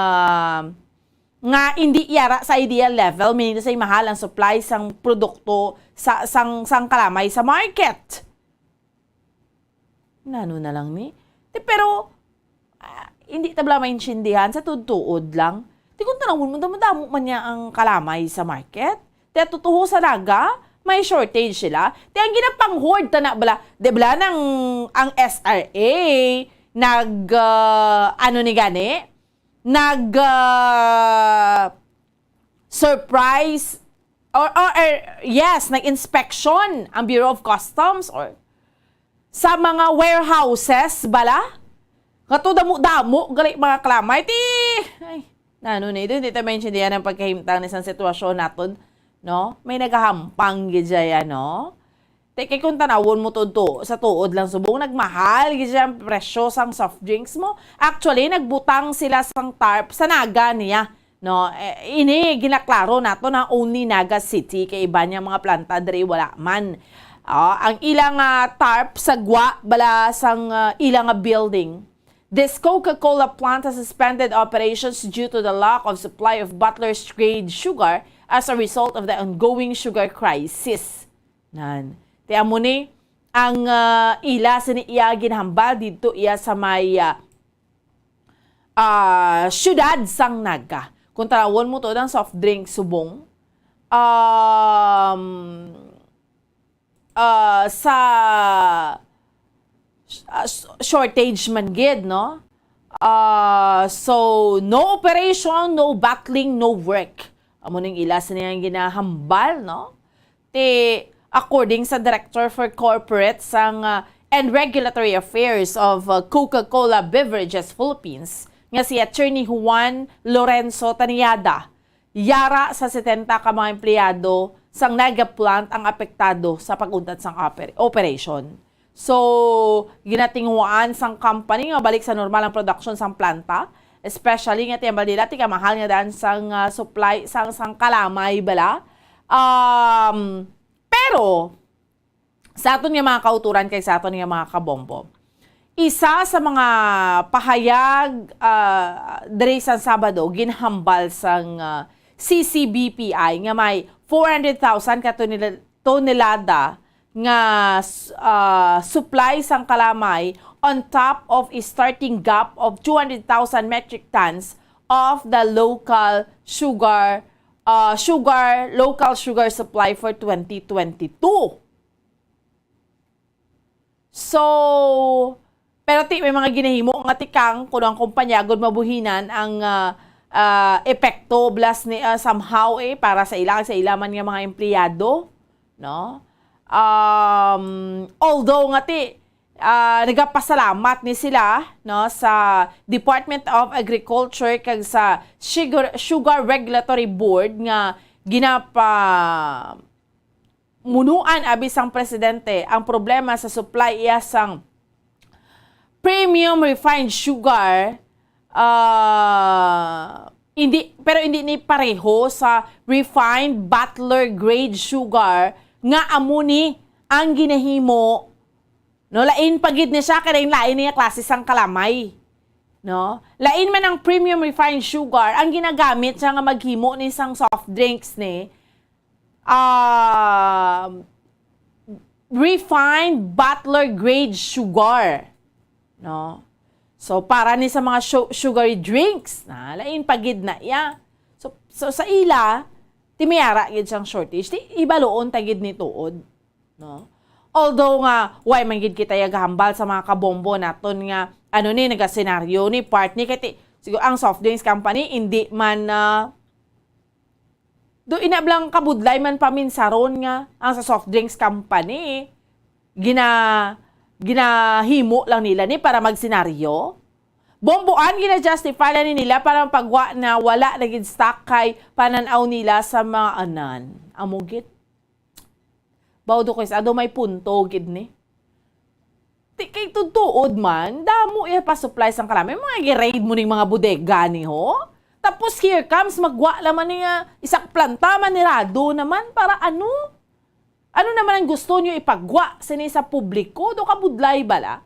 nga hindi yara sa ideal level, meaning sa mahal ang supply sang produkto sa sang kalamay sa market. Nano na lang ni. Pero hindi tabla maintindihan sa tuod lang. Di kung tanawin mo, damo man niya ang kalamay sa market. Di tutuho sa Naga, may shortage sila. Di ang ginapang-hoard ta na bala. Di bala nang ang SRA surprise nag-inspection ang Bureau of Customs or sa mga warehouses bala. Kato damo-damo gali mga kalamay. Ay, hindi tayo maintindihan ang pagkahimtang ng isang sitwasyon natin, no? May nagahampang gidya, no? Kaya kung tanawon mo to sa tuod lang subong, nagmahal gidya ang presyo sang soft drinks mo. Actually, nagbutang sila sang tarp sa Naga niya, no? Ini, ginaklaro nato na only Naga City, kay iba niya mga planta, dre wala man. Ang ilang tarp sa gwa, bala sang ilang building. This Coca-Cola plant has suspended operations due to the lack of supply of Butler's grade sugar as a result of the ongoing sugar crisis. Tiyan mo ni, ang ila siniya ginhambal dito iya sa may syudad sang Naga. Kung tarawon mo to ng soft drink subong, sa shortage man gid, no? So, no operation, no battling, no work. Amo ning ilas niyang ginahambal, no? According sa Director for Corporate and Regulatory Affairs of Coca-Cola Beverages Philippines, nga si Attorney Juan Lorenzo Taniada, yara sa 70 ka mga empleyado sang Naga plant ang apektado sa pag-untat sang operation. So, ginatingwaan sang company nga balik sa normal ang production sang planta, especially nga tiyambal nila, tika mahal nga daan sang supply, sang kalamay bala. Pero, sa aton nga mga kauturan kay sa aton nga mga kabombo, isa sa mga pahayag diri sa Sabado, ginhambal sang CCBPI nga may 400,000 ka tonelada nga supply sang kalamay on top of a starting gap of 200,000 metric tons of the local sugar supply for 2022. So, pero may mga ginahimo nga tikang kuno ang kumpanya gud mabuhinan ang epekto blas ni somehow para sa ilaman nga mga empleyado, no? Although nga nagapasalamat ni sila, no, sa Department of Agriculture kag sa Sugar Regulatory Board nga munuan abis ang presidente ang problema sa supply sang premium refined sugar, hindi ni pareho sa refined bottler grade sugar nga amo ni ang ginahimo, no, lain pagid ni siya kay lain niya klase sang kalamay, no, lain man ang premium refined sugar ang ginagamit siya nga maghimo ni sang soft drinks ni refined bottler grade sugar, no. So para ni sa mga sugary drinks na lain pagid na iya. So sa ila timiyara gid siyang shortage, ibaloon tagid ni tuod, no. Although nga why man gid kita yagahambal sa mga kabombo naton nga nagasenaryo ni part ni kay siguro ang soft drinks company hindi man do inablang kabudlay man paminsaron nga ang sa soft drinks company ginahimo lang nila ni para magsenaryo. Bomboan gina-justify lang nila para pagwa na wala na gid stock kay pananaw nila sa mga amugit. Bawdo ko sa may punto gid ni. Kay tutuod man, damo iya pa supply sang kalamay. Mga gi-raid mo ning mga bodega ni ho. Tapos here comes magwa laman niya isak planta manirado naman para ano? Ano naman ang gusto niyo ipagwa sa publiko? Do ka budlay bala?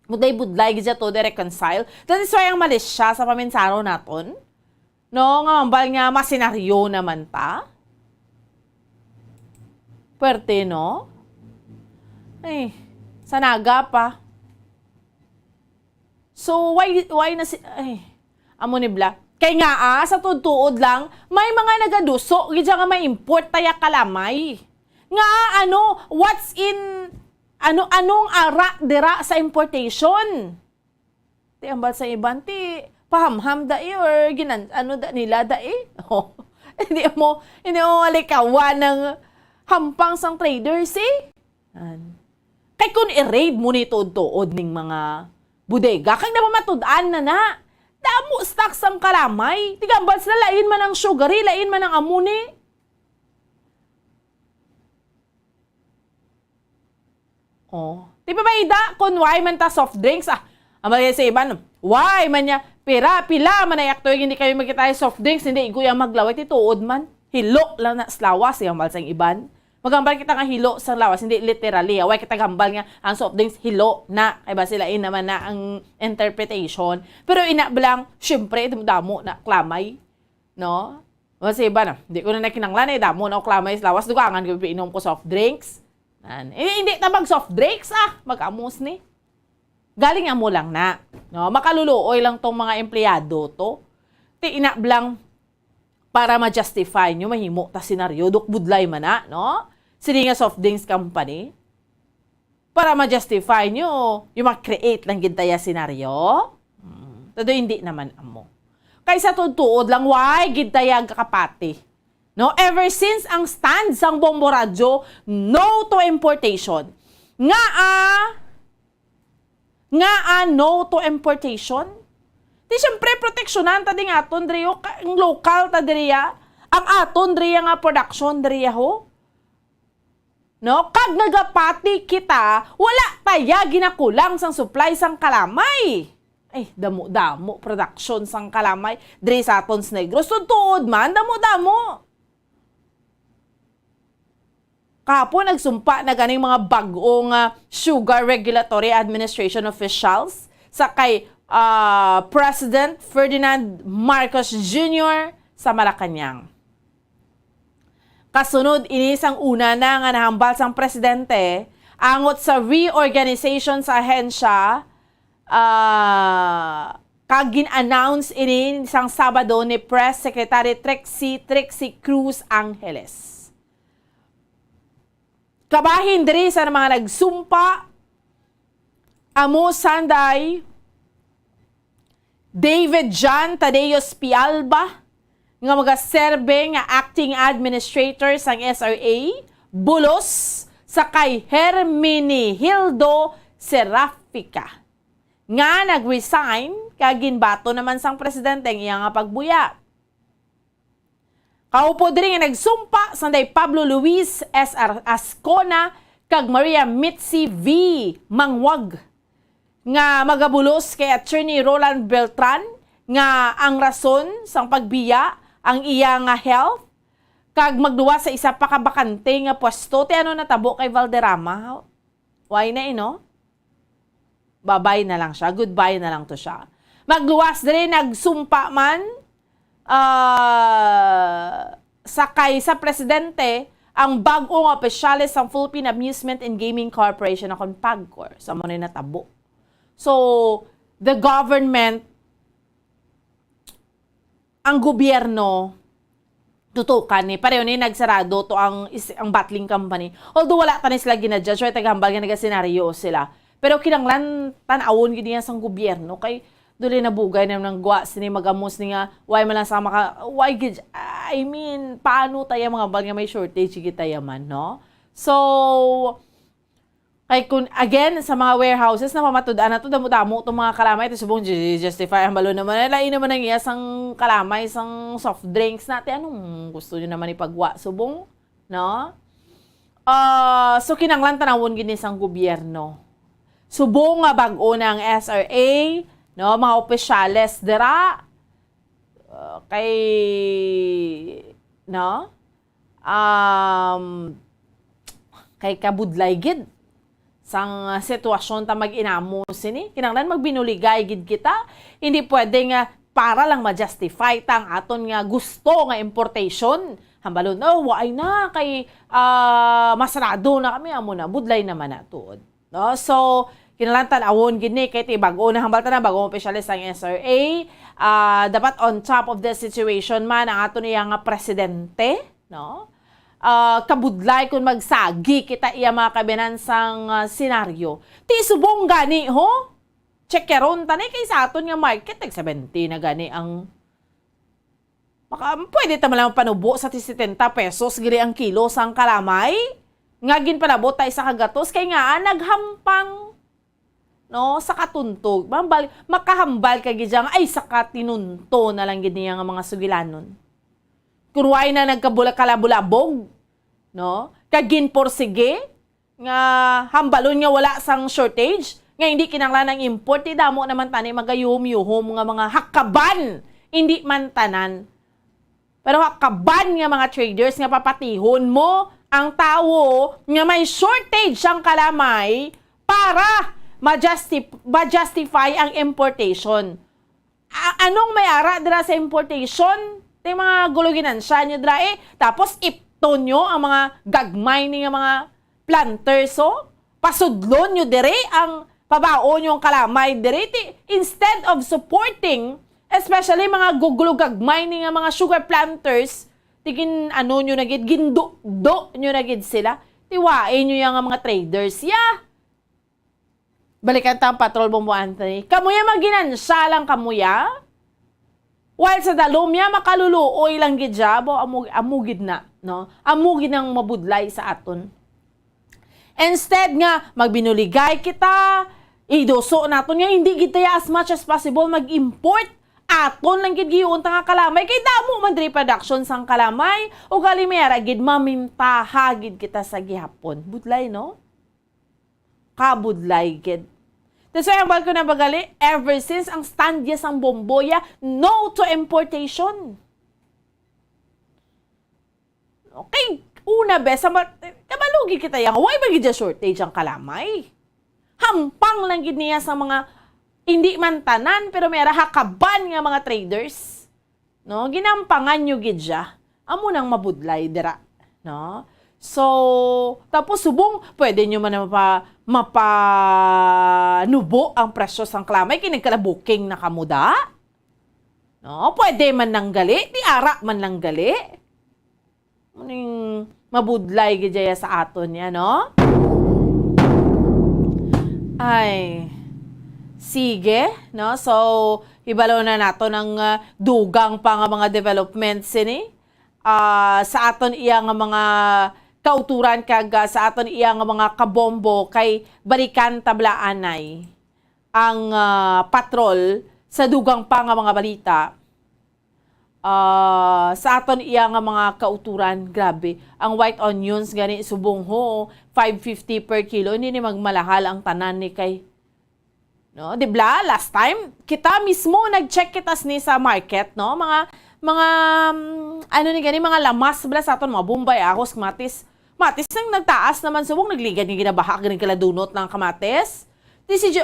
Budlay gid to reconcile. That is why ang malis siya sa paminsaro naton. No, nga mambal nga masenaryo naman ta. Pwerte, no? Ay, sanaga pa. So, why na amo ni Bla? Kay nga sa tutuod lang, may mga nagaduso, gidya nga may import taya kalamay. Nga what's in, anong ara dira sa importation? Ti ambal sa iban, pahamham da or da nila da Hindi mo alikawan ng hampang sang traders Kay kung i-raid mo ni tuod ning mga bodega, kay napamatud-an na. Damo stock sang kalamay. Tigambal sila lain man ang sugary, lain man ang amuni. Di ba ida kung why man ta soft drinks? Amalaya sa iban, why man niya, pila man ay aktoy, hindi kayo magkita soft drinks, hindi iguyang maglaway, tituod man. Hilo lang na slawas, yung sang iban. Magambal kita nga hilo sa lawas, hindi literally. Away kita gambal nga ang soft drinks hilo na. Ay ba sila naman na ang interpretation. Pero inablang, syempre, damo na klamay. No? Kasi iba na, hindi ko na nakinanglan damo na klamay sa lawas. Dugangan ko piinom ko soft drinks. Hindi na mag soft drinks mag-amos ni. Galing amo lang na. No? Makaluluoy lang tong mga empleyado to. Inablang, para ma-justify nyo, mahimo ta senaryo, budlay man na, no? Sili nga soft drinks company, para ma-justify nyo, yung mag-create lang gintaya senaryo, todo hindi naman amo. Kaysa tutuod lang, why gintaya kakapati? No? Ever since ang stand sang Bombo Radyo, no to importation. Nga no to importation? Di siyempre, proteksyonan ta din aton, Drio, ang local ta diriya, ang aton diriya nga production diriya ho. No? Kag nagapati kita, wala taya ginakulang sang supply sang kalamay. Ay, damo-damo production sang kalamay, diri sa aton sa Negros. Tutuod man, damo-damo. Kahapon, nagsumpa na ganing mga bagong Sugar Regulatory Administration officials sa kay President Ferdinand Marcos Jr. sa Malacanang. Kasunod inisang una na nga nahambal sang presidente angot sa reorganization sa ahensya kagin-announce ini isang Sabado ni Press Secretary Trixie Cruz Angeles. Kabahin diri sa mga nagsumpa amo sanday David John Tadeos Pialba nga magaserbe nga acting administrator sang SRA, bulos sa kay Hermenegildo Serafica nga nag-resign kaginbato naman sang presidente ang iya nga pagbuya. Kaupo diri nga nagsumpa sanday Pablo Luis S.R. Ascona kag Maria Mitzi V. Mangwag nga magabulos kay Attorney Roland Beltran nga ang rason sang pagbiya ang iya nga health kag magduwa sa isa pa ka bakante nga pwesto ti ano natabo kay Valderrama. Why na no? Babay na lang siya, goodbye na lang to siya. Magluwas diri nagsumpa man sakay sa presidente ang bag-ong opisyalis sa Philippine Amusement and Gaming Corporation akong PAGCOR sa mo na natabo. So, the government ang gobyerno tutukan ni pareho ni nagsarado to ang bottling company. Although wala pa ni sila ginadjudge or tagahambal nga nagasenaryo sila. Pero kinanglan tan-awon gid niya sang gobyerno kay duli na bugay na nang gwa sini magamos ni nga why man lang sa maka why gid I mean paano tayo mga bal nga may shortage gid tayo man no. So kay kun again sa mga warehouses na pamatud-an na to damo-damo itong mga kalamay ito subong justify ang balo naman lain naman ang iya sang kalamay sang soft drinks natin anong gusto nyo naman ipagwa subong no so kinanglan tanawon gini sang gobyerno subong nga bag-o ng SRA no mga opisyales dira kay no kay kabudlay gid sang sitwasyon ta mag-inamo sini kinanglan magbinuligay gid kita hindi pwede nga para lang ma-justify tang aton nga gusto nga importation hambalon waay na kay masarado na kami amo na budlay naman na tuod no so kinanglan tan-awon gid ni kay ti bag-o na hambal ta na bag-o opisyalis sang SRA dapat on top of the situation man ang aton iya nga presidente no kabudlay kung magsagi kita iya mga kabinansang senaryo. Ti subong gani ho? Checkeron tanay kay sa aton nga market 70 na gani ang pwede ta malang panubo sa 70 pesos gili ang kilo sang kalamay. Nga gin panabot ta isa ka gatos kay nga naghampang no sa katuntog. Makahambal ka gid ay sa katinunto na lang gid niya nga mga sugilanon. Kurway na nagkabula-kalabulabog, no? Kagin porsige, nga hambalon nga wala sang shortage, nga hindi kinanglan ang import, damo naman tani magayuhom-yuhom nga mga hakaban, hindi man tanan. Pero hakaban nga mga traders nga papatihon mo ang tao nga may shortage ang kalamay para ma-justify ang importation. Anong may ara dira sa importation? Yung mga guluginan-sya nyo dra tapos ipto nyo ang mga gagmay ni mga planters so pasudlon nyo dire ang pabaon nyo ang kalamay dire instead of supporting especially mga gugulugagmay ni mga sugar planters tigin ano nyo nagid gindo-do nyo nagid sila tiwain nyo yung mga traders balikan ta ang Patrol Bombo Anthony kamuya maginansya lang kamuya while sa dalomya makaluluoy lang gid jabo amugid na no amugid nang mabudlay sa aton instead nga magbinuligay kita idoso naton nga hindi gid tayo as much as possible mag-import aton lang gid giunta nga kalamay kay damo man diri production sang kalamay o galimera gid mamintaha gid kita sa gihapon budlay no kabudlay gid. That's why ang ko na bagali, ever since ang stand niya sang Bomboya, no to importation. Okay, una besa, kabalugi kita yan. Why ba gid shortage ang kalamay? Hampang lang gid niya sa mga hindi man tanan, pero may hakaban nga mga traders. No, ginampangan nyo gid siya. Amo nang mabudlay dira. no? So, tapos subong, pwede nyo man mapanubo ang presyo sang klamay, kinagkalabuking na kamuda. No? Pwede man nang gali, di ara man nang gali. Maning mabudlay gijaya sa aton niya, no? Ay, sige, no? So, ibalaw na nato ng dugang pa nga mga developments ini. Sa aton iya nga mga kauturan kag sa aton iya nga mga kabombo kay balikan tablaanay ang patrol sa dugang pa nga mga balita. Sa aton iya nga mga kauturan, grabe, ang white onions gani subong ho 550 per kilo, hindi ni magmalahal ang tanan ni kay, no? Dibla last time kita mismo nag-check kitas ni sa market, no? Mga ano ni gani mga lamas bala sa aton, mga Bombay, ahos, matis nang nagtaas naman subong nagligad nga ginabaha ganing kaladunot ng kamatis.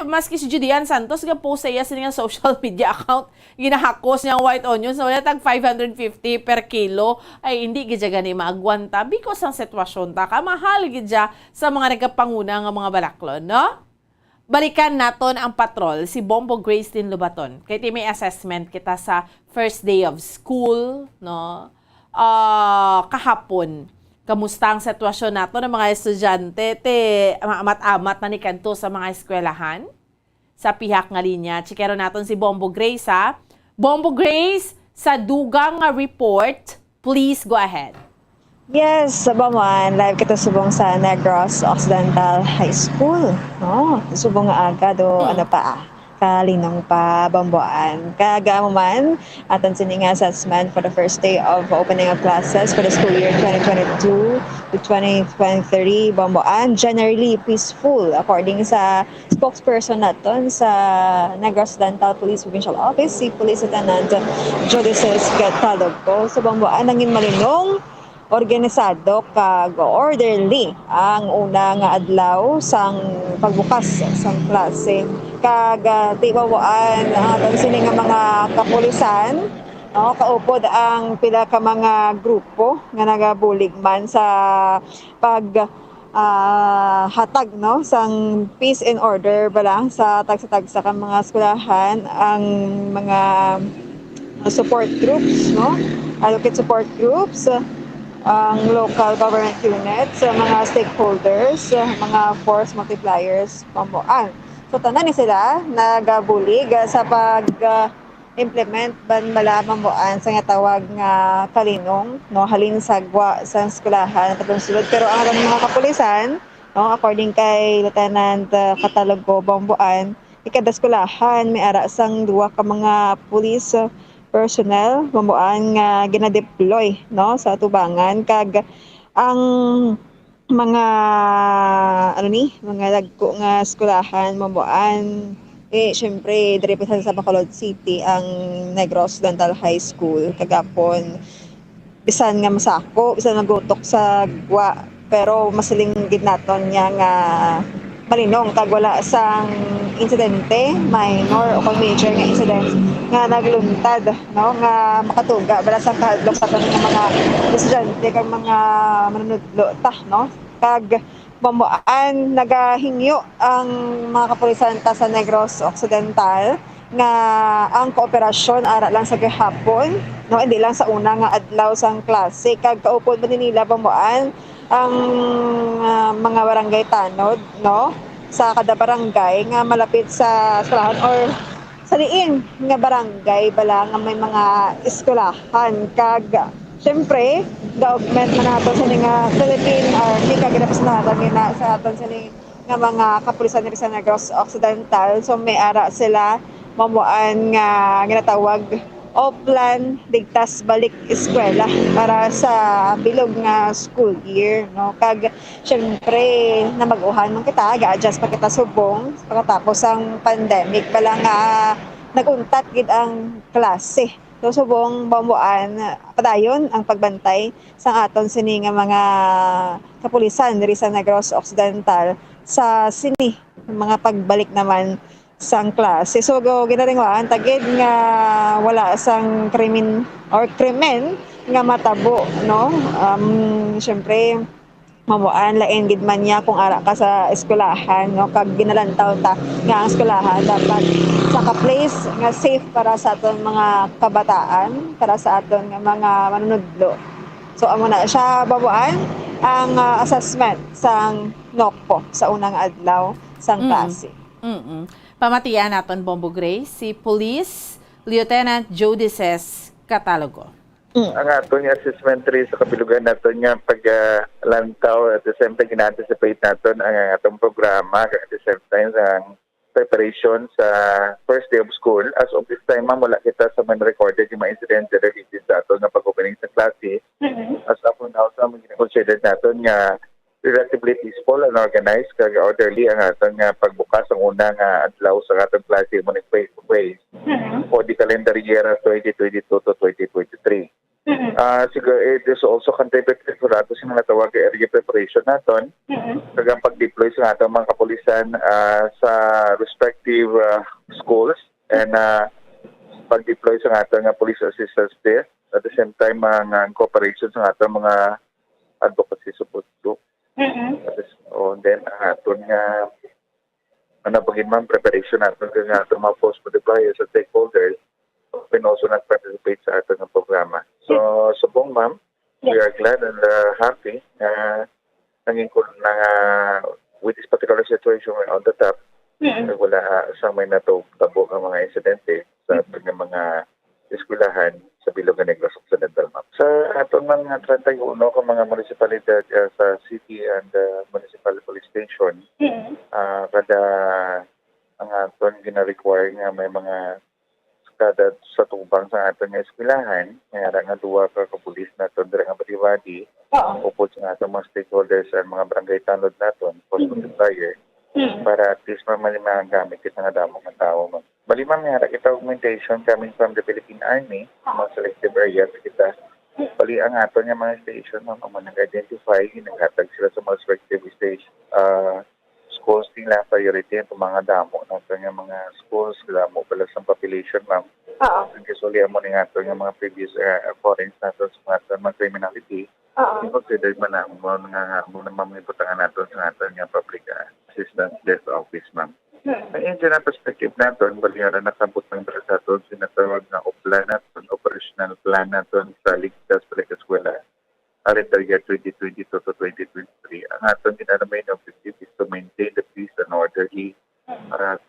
Maski si Judian Santos nga post sa iya sa nga social media account, ginahakos niya ang white onions, so wala tag 550 per kilo, ay hindi gidya gani maagwanta because ang sitwasyon ta kamahal gidya sa mga nagapanguna nga mga balaklon, no? Balikan naton ang patrol si Bombo Grace din Lubaton. Kay may assessment kita sa first day of school, no? Kahapon. Kamusta ang sitwasyon nato ng mga estudyante amat-amat na ni kanto sa mga eskwelahan? Sa pihak nga linya, chikero naton si Bombo Grace, ha? Bombo Grace, sa dugang nga report, please go ahead.
Yes, sabaman, live kita subong sa Negros Occidental High School. Subong nga aga do kalinong pa bambuan. Kaga mo man, aton sining assessment for the first day of opening of classes for the school year 2022 to 2023 bambuan. Generally peaceful according sa spokesperson naton sa Negros Occidental Police Provincial Office, si Police Lieutenant Jodices Catalogco. So bambuan nangin malinong, organisado kag orderly ang una nga adlaw sang pagbukas sang klase. Kag tibawaan aton sini nga mga kapulisan, no, kaupod ang pila ka mga grupo nga nagabulig man sa pag hatag, no, sang peace and order balang sa tagsa-tagsa ka mga eskwelahan, ang mga support groups, no, allocate support groups, ang local government units, mga stakeholders, mga force multipliers, pambuan. So tanan ni sila nagabulig sa pag-implement ban malamambuan sa nga tawag nga kalinong, no, halin sagwa sa eskwelahan patong sulod. Pero ang mga kapulisan, no, according kay Lieutenant Catalogco Bambuan, ikada eskwelahan may ara sang duwa ka mga police personnel bambuan nga ginadeploy, no, sa tubangan. Kag ang mga mga dagko nga eskwelahan bambuan, syempre diri pa sa Bacolod City ang Negros Occidental High School. Kagapon bisan nga masako, bisan nagutok sa gwa, pero masiling gid naton niya nga malinong kag wala sang insidente, minor o major nga incident nga nagluntad, no, nga makatuga bala sa kahadlok sa aton nga mga estudyante kag mga manunudlo ta, no. Kag bambuan nagahingyo ang mga kapulisan ta sa Negros Occidental nga ang kooperasyon ara lang sa gihapon, no, hindi lang sa una nga adlaw sang klase. Kag kaupod man nila bambuan ang mga barangay tanod, no, sa kada barangay nga malapit sa eskwelahan or sa diin nga barangay bala nga may mga eskwelahan. Kag syempre government man nato sa nga Philippine Army kag representado na sa aton sa nga mga kapulisan ni sa Negros Occidental. So may ara sila mamuan nga ginatawag Oplan Ligtas Balik Eskwela para sa bilog nga school year, no. Kag syempre na mag-uhan man kita, ga-adjust pa kita subong pagkatapos ang pandemic bala nga naguntat gid ang klase. So subong bambuan padayon ang pagbantay sa aton sini nga mga kapulisan diri sa Negros Occidental sa sini mga pagbalik naman sang klase. So ginaringwaan tagid nga wala sang krimen nga matabo, no? Syempre, mabuan lain gid man niya kung ara ka sa eskwelahan, no? Kag ginalantaw ta nga ang eskwelahan dapat sa ka-place nga safe para sa aton mga kabataan, para sa aton nga mga manunudlo. So amo na siya babuan ang assessment sang NOCPO sa unang adlaw sang klase.
Pamatian naton Bombo Grace si Police Lieutenant Jodices Catalogo.
Ang aton nga assessment rin sa kabilugan naton nga paglantaw at the same time gina-anticipate naton ang atong programa at the same time ang preparation sa first day of school. As of this time, ma'am, wala kita sa man recorded yung mga incident related sa aton nga pag-opening sa klase. As of now, sa mga considered naton nga relatively peaceful and organized kag orderly ang aton nga pagbukas ang unang adlaw sa atong klase mo face-to-face for the calendar year 2022 to 2023. Siguro, it is also contributed for ato sa mga tawag area preparation naton kag ang pag-deploy sa atong mga kapulisan sa respective schools and pag-deploy sa atong police assistance there at the same time ang cooperation sa atong mga advocacy support group. Then aton nga ma'am preparation naton kag atong mga post deployers at stakeholders can also not participate sa atong programa. So subong ma'am, we are glad and happy nanging na with this particular situation we're on the top. Wala sa may natabo ang mga insidente sa atong mga eskwelahan sa Bilogan Negros Occidental, ma'am. Sa atong mga 31 ka mga municipalidad sa city and municipal police station, kada ang aton gina-require nga may mga kada sa tubang sa aton nga eskwelahan, nga duwa ka kapulis naton dira nga pribadi, upod sa atong mga stakeholders and mga barangay tanod naton, post multiplier, para at least mga gamit kita nga damo nga tao, ma'am. Malimang nga kita augmentation coming from the Philippine Army, mga selective areas kita. Bali ang aton nga mga station, mga nag-identify, naghatag sila sa mga selective station, schools nila, priority ang mga damo natin nga mga schools, damo pala sa population, ma'am. Kasi mo nga ito nga mga previous foreigns natin sa mga criminality. Considered man na muna mamiputangan natin sa atin nga public assistance desk office, ma'am. Ang engineer perspective natin, bali nga nakabot ng sa atin, sinatawag na plan natin, operational plan natin sa Ligtas Palekaskwela. Calendar year 2022 to 2023. Ang ating ginanamay na objective is to maintain the peace and orderly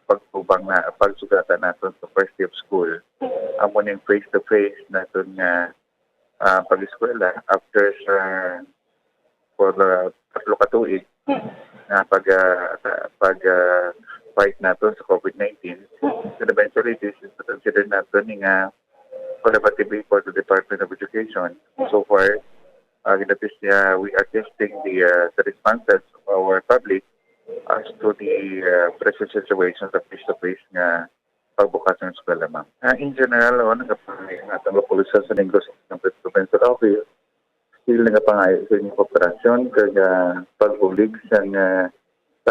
pagtubang na pagsugatan natin sa first day of school. Ang muning face-to-face natin nga pag-eskwela after sa for tatlo katuig na pag-fight natin sa COVID-19. And eventually, this is considered natin nga collaborative for the Department of Education. So far, we are testing the responses of our public as to the present situations of face-to-face nga pagbukas ng eskwela, ma'am. In general, nagapangay ang atong kapulisan sa Negros Provincial Office, still nagapangay sa inyong kooperasyon kag pagbulig sa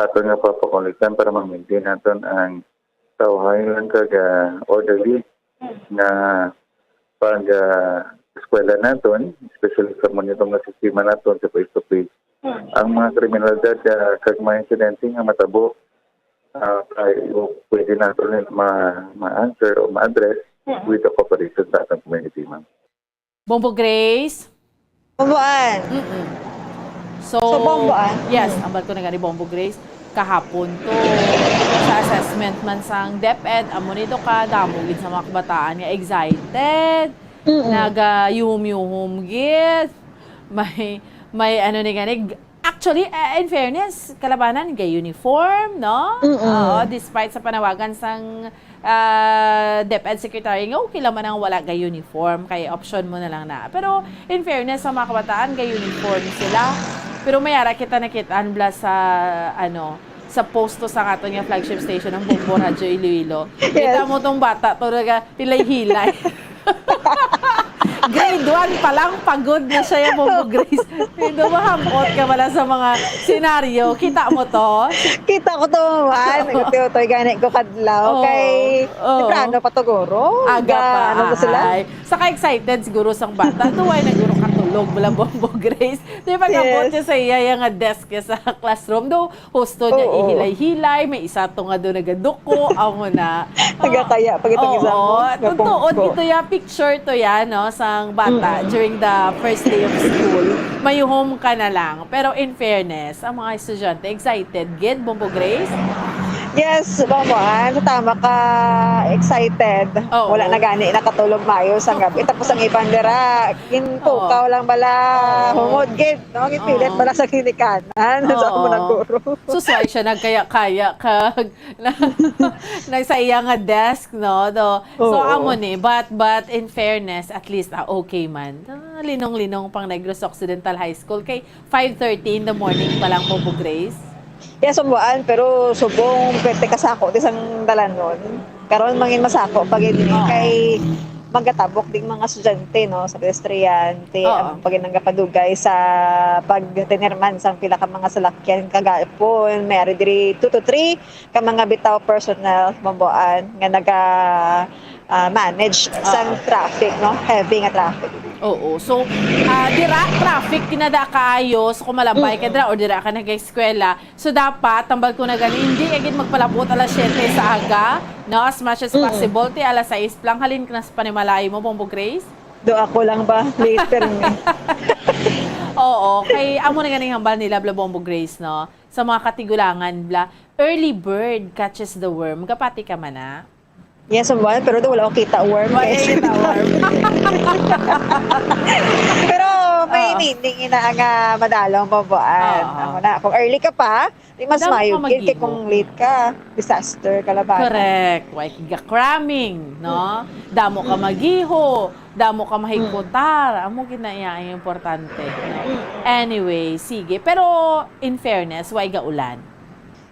aton nga papakulitan para ma-maintain natin ang tawhayan kag orderly na eskwela naton, especially sa monitong nga sistema naton sa face-to-face. Ang mga kriminalidad kag mga insidente nga matabo pwede natin ma-answer o ma-address with the cooperation sa atong community, ma'am.
Bombo Grace?
Bomboan.
So
Bomboan?
Yes, ambal ko na nga ni Bombo Grace. Kahapon to sa assessment man sang DepEd, amo nito ka, damogid sa mga kabataan nga excited. Naga-yuhum-yuhum git. May ano ni gani. Actually, in fairness, kalabanan gay uniform, no? Despite sa panawagan sang DepEd Secretary nga okay lang man ang wala gay uniform, kay option mo na lang na. Pero in fairness sa mga kabataan gay uniform sila. Pero mayara kita nakitaan bla sa sa posto sa katon nga flagship station ng Bombo Radyo Iloilo. Kita mo tong bata to naga hilay-hilay. grade 1 pa lang, pagod na siya yung Bombo Grace. Hindi mahamot ka wala sa mga senaryo. Kita mo to?
Kita ko to man. Ito gani ko kadlaw.
Oo.
Kay,
Oo.
temprano pa to guro.
Aga pa.
Ano ba sila?
Ay. Saka excited siguro sang bata. Tuway na guro katulog mula Bombo Grace. Di ba kapot niya sa iya yung desk niya sa classroom. Do, husto niya
Oo.
ihilay-hilay. May isa to nga doon nagaduko. Amo na.
Nagakaya pag itong isa mo.
Totoo. Ito ya picture to ya, no, sang bata during the first day of school. May home ka na lang. Pero in fairness, ang mga estudyante excited. Get Bombo Grace?
Yes, Bomboan. Tama ka. Excited.
Oo.
Wala na gani. Nakatulog mayo sa gabi. Tapos ang ibang dira. Gintukaw lang bala. Humod gid. No? Gipilit bala sa kinikanan. Sa ako naguro.
Susway siya nagkaya-kaya kag na sa iya nga desk, no? So
Oo.
amo ni, but in fairness, at least okay man. Linong-linong pang Negros Occidental High School kay 5:30 in the morning pa lang Bombo Grace.
Yes, Bomboan. Pero subong pwede kasako. Isang dalanon. Karon mangin masako pag ini.
Oo.
Kay magatabok ding mga estudyante no sa pedestriante
Oo.
ang paginanggapadugay sa pagtenerman sang pila ka mga salakyan kagapon mayari diri 2 to 3 ka mga bitaw personnel Bomboan nga naga manage sang traffic no heavy nga traffic.
Oo. So, dira traffic tinada kaayo so kumalabay ka dira or dira ka nag-eskwela. So dapat tambal ko na gani hindi agad magpalabot alas 7 sa aga, no, as much as possible ti alas 6 lang halin ka na sa panimalay mo Bombo Grace.
Do ako lang ba later ni.
Oo, kay amo na ganing hambal nila bla Bombo Grace, no. Sa mga katigulangan bla, early bird catches the worm. Kapati ka man na.
Yes, Bomboan, pero do wala akong kita worm
Wala
guys.
kita worm.
Pero may meaning ina nga madalong Bomboan.
Oo.
Amo na kung early ka pa, di mas
Damo ka
mayo kay
mag-ibo.
kung late ka, disaster kalabanan.
Correct. Why kiga cramming, no? Damo ka magiho, damo ka mahigputar. Amo ginaya ang importante, no? Anyway, sige. Pero in fairness, why ga ulan?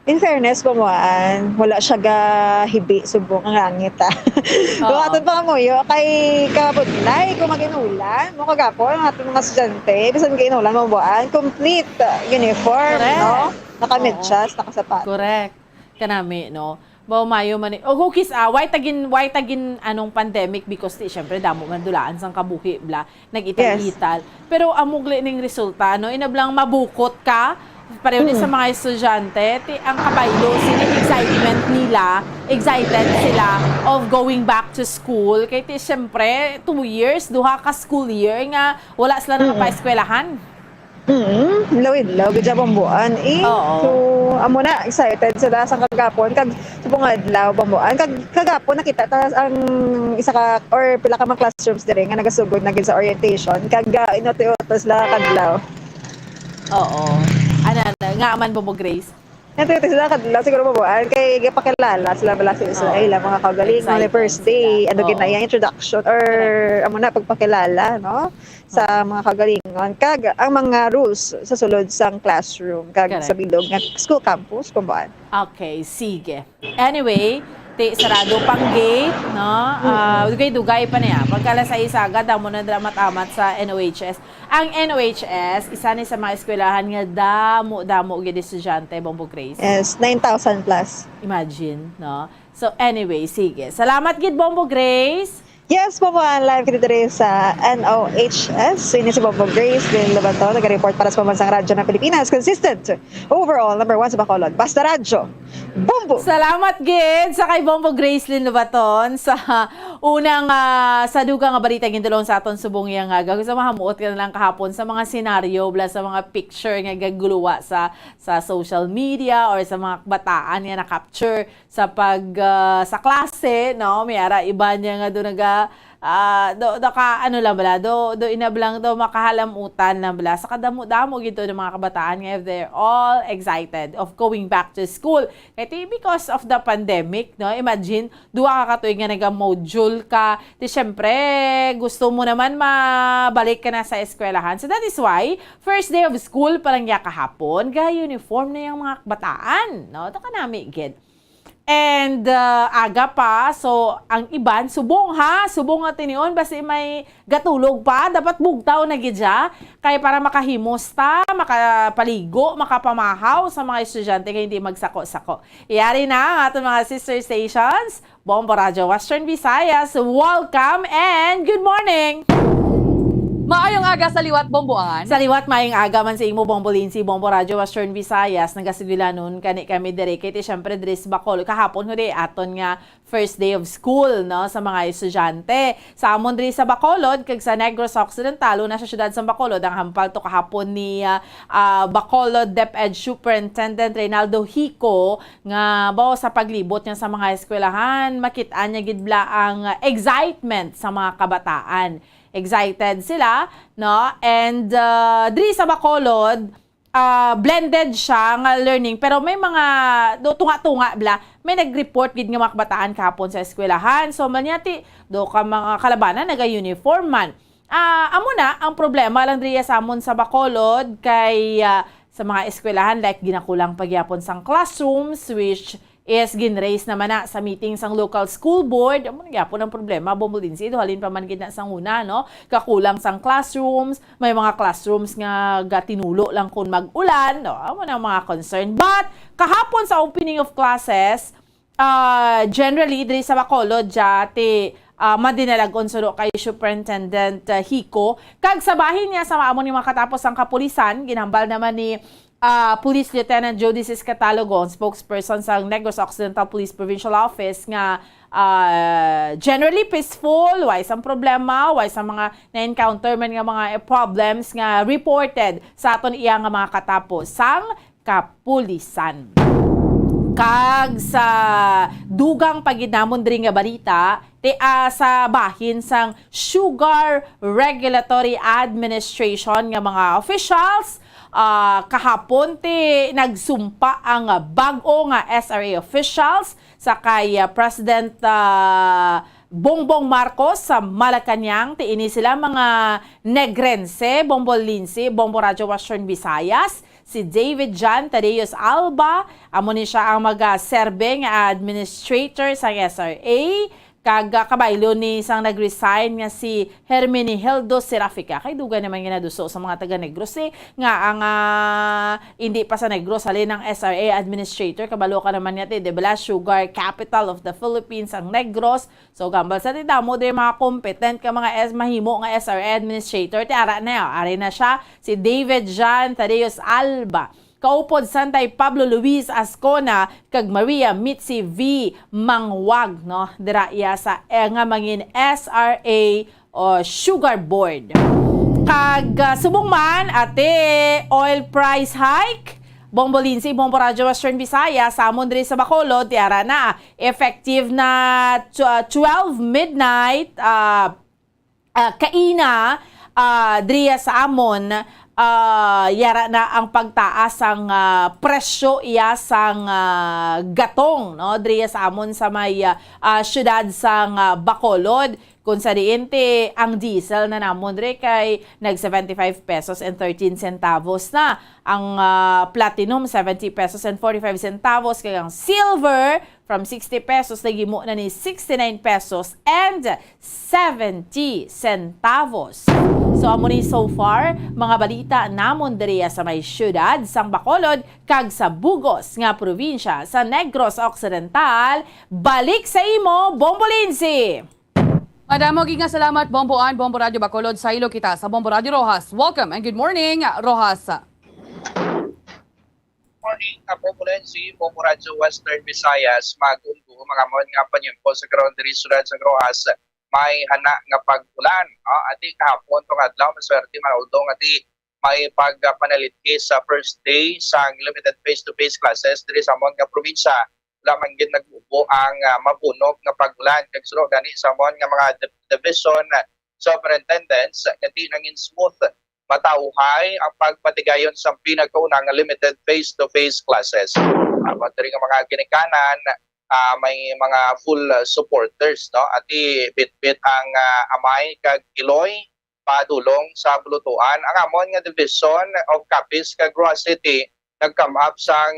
In fairness, Bomboan, wala siya ga hibi subong ang langit
Oo.
Kung aton pa kamuyo, kay kabudlay, kung maginulan, mo kagapon, ang aton mga estudyante, bisan ginulan, Bomboan, complete uniform,
Correct.
no? Nakamedyas, nakasapat.
Correct. Kanami, no? Mayo man hukis why tagin anong pandemic because syempre damo man dulaan sang kabuhi bla nagital-ital. Pero amugli ning resulta no inablang mabukot ka pareho din sa mga estudyante ang kabaylo sini excitement nila excited sila of going back to school kay ti syempre 2 years duha ka school year nga wala sila nakapaeskwelahan.
Lawid-law, gudya Bomboan.
Oo.
So, amo na, excited sila sa kagapon. Kag, subong adlaw, Bomboan. Kagapon, nakita ta ang isa ka, or pila ka mga classrooms dire nga nagasugod na gid sa orientation. Kag, inoto-oto sila kadlaw.
Oo. Nga man Bombo Grace.
Inoto-oto sila kadlaw, siguro Bomboan. Kay, pakilala sila bala sa Israel, mga kagaling,
Excited
mga first day,
sila.
ano
Oo.
ginaya, introduction, or, amo na, pagpakilala, no? Sa mga kagalingon. Kag, ang mga rules sa sulod sang classroom, kag
Correct.
sa bilog nga school campus, Bomboan.
Okay, sige. Anyway, sarado pang gate, no? Dugay-dugay pa niya. Pagkala sa isaga, damo na dramat-amat sa NOHS. Ang NOHS, isa ni sa mga eskwelahan nga damo gid estudyante, Bombo Grace.
Yes, 9,000 plus.
Imagine, no? So anyway, sige. Salamat gid Bombo Grace.
Yes, Bomboan, live kita diri sa NOHS. So, ini si Bombo Grace din Labanto, nag-report para sa Pambansang Radyo ng Pilipinas. Consistent, overall, number 1 sa Bacolod. Basta Radyo, Bombo!
Salamat gid sa kay Bombo Gracelyn Lubaton sa unang sa dugang nga balita gindulong sa aton subong yang gusto mahamuot ka na lang kahapon sa mga senaryo bla sa mga picture nga gaguluwa sa social media or sa mga bataan nga na-capture sa sa klase, no? Mayara iba niya nga do ano lang bala do inablang do makahalamutan lang bala sa kadamo-damo gito ng mga kabataan nga if they're all excited of going back to school kaya because of the pandemic, no, imagine duwa ka katuig nga naga-module ka di syempre gusto mo naman mabalik ka na sa eskwelahan, so that is why first day of school parang ya kahapon ga uniform na yung mga kabataan, no, to kanami gid. And aga pa, so ang iban, subong ha, subong nga tinion, basi may gatulog pa, dapat bugtaw na gidya, kaya para makahimusta, makapaligo, makapamahaw sa mga estudyante kaya hindi magsako-sako. Iyari na ang ating mga sister stations, Bombo Radio Western Visayas, welcome and good morning!
Maayong aga sa liwat bomboan.
Sa liwat mayong aga man sa imo Bombo Lindsay, Bombo Radio Western Visayas, nagasigila nun kami dire kiti syempre dres Bacolod kahapon hudi aton nga first day of school no sa mga estudyante. Sa amon diri sa Bacolod kag sa Negros Occidental na sa syudad sa Bacolod ang hampal to kahapon ni Bacolod DepEd Superintendent Reynaldo Hico nga bao sa paglibot niya sa mga eskwelahan, makit-an niya gidbla ang excitement sa mga kabataan. Excited sila, no? And diri sa Bacolod, blended siya nga learning pero may mga tunga-tunga bla, may nag-report gid nga mga kabataan kahapon sa eskwelahan. So manyati do ka mga kalabanan naga-uniform man. Amo na ang problema lang diri sa amon sa Bacolod kay sa mga eskwelahan like ginakulang pagyapon sang classrooms which is ginraise naman na sa meeting sang local school board. Amo nga po ng problema, Bombo Lindsay, halin pa man gid na sang una, no? Kakulang sang classrooms, may mga classrooms nga gatinulo lang kung mag-ulan, no? Amo na mga concern. But kahapon sa opening of classes, generally diri sa Bacolod jati madinalagon sulo kay Superintendent Hico kag sa bahin niya sa maamo ni makatapos ang kapulisan, ginambal naman ni Police Lieutenant Jody Catalogon, spokesperson sa Negros Occidental Police Provincial Office nga generally peaceful, why ang problema, why sa mga na-encounter man nga mga problems nga reported sa aton iya nga mga katapos sang kapulisan. Kag sa dugang paginamon diri nga balita sa bahin sang Sugar Regulatory Administration nga mga officials, kahapon nagsumpa ang bag-o nga SRA officials sa kay President Bongbong Marcos sa Malacanang. Ini sila mga Negrense, Bombo Lindsay, Bombo Radio Western Visayas, si David John Tadeus Alba, amo ni siya ang mag-serve nga administrator sa SRA. Kag kabaylo ni isang nag-resign nga si Hermenegildo Serafica. Kay duga naman ginaduso sa mga taga-Negros nga ang hindi pa sa Negros halin ng SRA administrator. Kabalo ka naman niya de bala sugar capital of the Philippines ang Negros. So gambal sa tidamo de mga competent ka mga mahimo nga SRA administrator. Ara na ari na siya si David John Tadeus Alba. Kaupod Santay Pablo Luis Ascona kag Maria Mitzi V. Mangwag, no? Dira iya sa nga mangin SRA o Sugar Board. Kag subong man ate oil price hike, Bombo Lindsay, Bombo Radio Western Visayas, samon diri sa Bacolod, tiara na effective na 12 midnight kaina diri sa amon. Yara na ang pagtaas ang presyo iya sang gatong, no? Diri sa amon sa may syudad sang Bacolod. Kung sa diente ang diesel na namon diri kay nag 75 pesos and 13 centavos na. Ang platinum 70 pesos and 45 centavos kay ang silver from 60 pesos nagimo na ni 69 pesos and 70 centavos. So amo ni so far mga balita namon diri sa may syudad sang Bacolod kag sa Bugos nga probinsya sa Negros Occidental. Balik sa imo, Bombo Lindsay.
Madamo nga salamat Bomboan, Bombo Radio Bacolod sa ilo kita sa Bombo Radio Rojas. Welcome and good morning, Rojas.
Morning, Bombo Lindsay, Bombo Radio Western Visayas, magungo mga mon nga panyempo sa ground diri sulad sa Rojas. May hana nga pag-ulan, ati kahapon tong adlaw maswerte man although ati may pagpanalit sa first day sa limited face-to-face classes diri sa mon nga probinsya. Lamang gid nag-ubo ang mabunog nga pag-ulan kag sulod gani sa mon nga mga division superintendents kanti nangin smooth matauhay ang pagpatigayon sa pinakaunang limited face-to-face classes. Apat diri nga mga ginikanan may mga full supporters, no? Ati bit-bit ang amay kag Iloy padulong sa Bulutuan. Ang amon nga division of Capiz kag Roa City nag-come up sang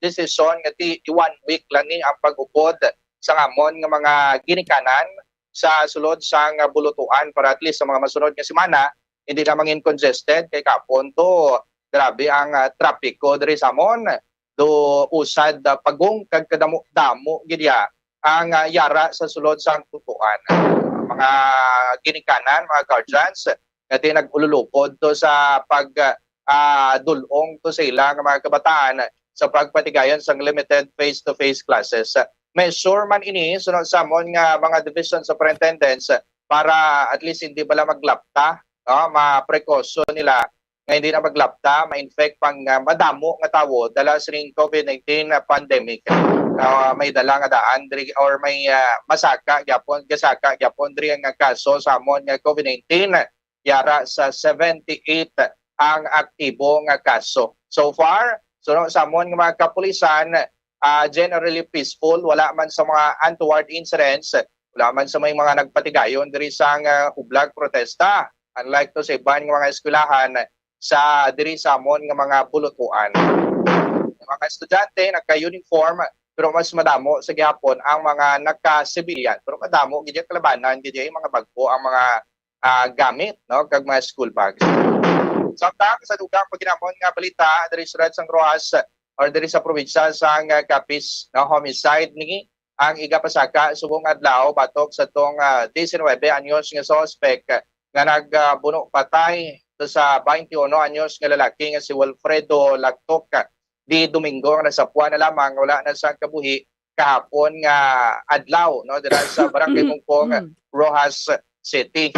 desisyon nga ti 1 week lang ni ang pag-upod sa ngamon nga mga ginikanan sa sulod sang bulutuan para at least sa mga masunod nga semana hindi na mangin congested kay kapon to grabe ang trapiko diri sa amon do usad pagong kag kadamo-damo gidya ang yara sa sulod sang tutuan. Mga ginikanan, mga guardians nga nag-ululupod to sa pag dulong to sa ilang mga kabataan sa pagpatigayon sang limited face-to-face classes. Measure man ini sunod sa amon nga mga division superintendents para at least hindi bala maglapta, ma-precaution nila nga hindi na maglapta, ma-infect pang madamo nga tawo dala sa ring COVID-19 pandemic. May dala nga daan or may masaka gyapon gasaka gyapon diri nga kaso sa amon nga COVID-19 yara sa 78 ang aktibo nga kaso. So far, sunod sa amon nga mga kapulisan generally peaceful, wala man sa mga untoward incidents, wala man sa may mga nagpatigayon diri sa hublag protesta. Unlike to sa ibang mga eskwelahan sa diri sa amon nga mga bulutuan. Mga estudyante nagka-uniform pero mas madamo sa gihapon ang mga nagka-civilian. Pero madamo gid kalabanan gid yung mga bagpo ang mga gamit kag mga school bags. Samtang sa dugang paginamon nga balita diri sa Sang Rojas or diri sa probinsya sang Capiz homicide ni ang igapasaka subong adlaw batok sa tong 19 anyos nga suspect nga nagbuno patay sa 21 anyos nga lalaki nga si Wilfredo Lagtok di Domingo nga nasapwa na lamang wala na sa kabuhi kahapon nga adlaw dira sa Barangay Mungpong, Rojas City.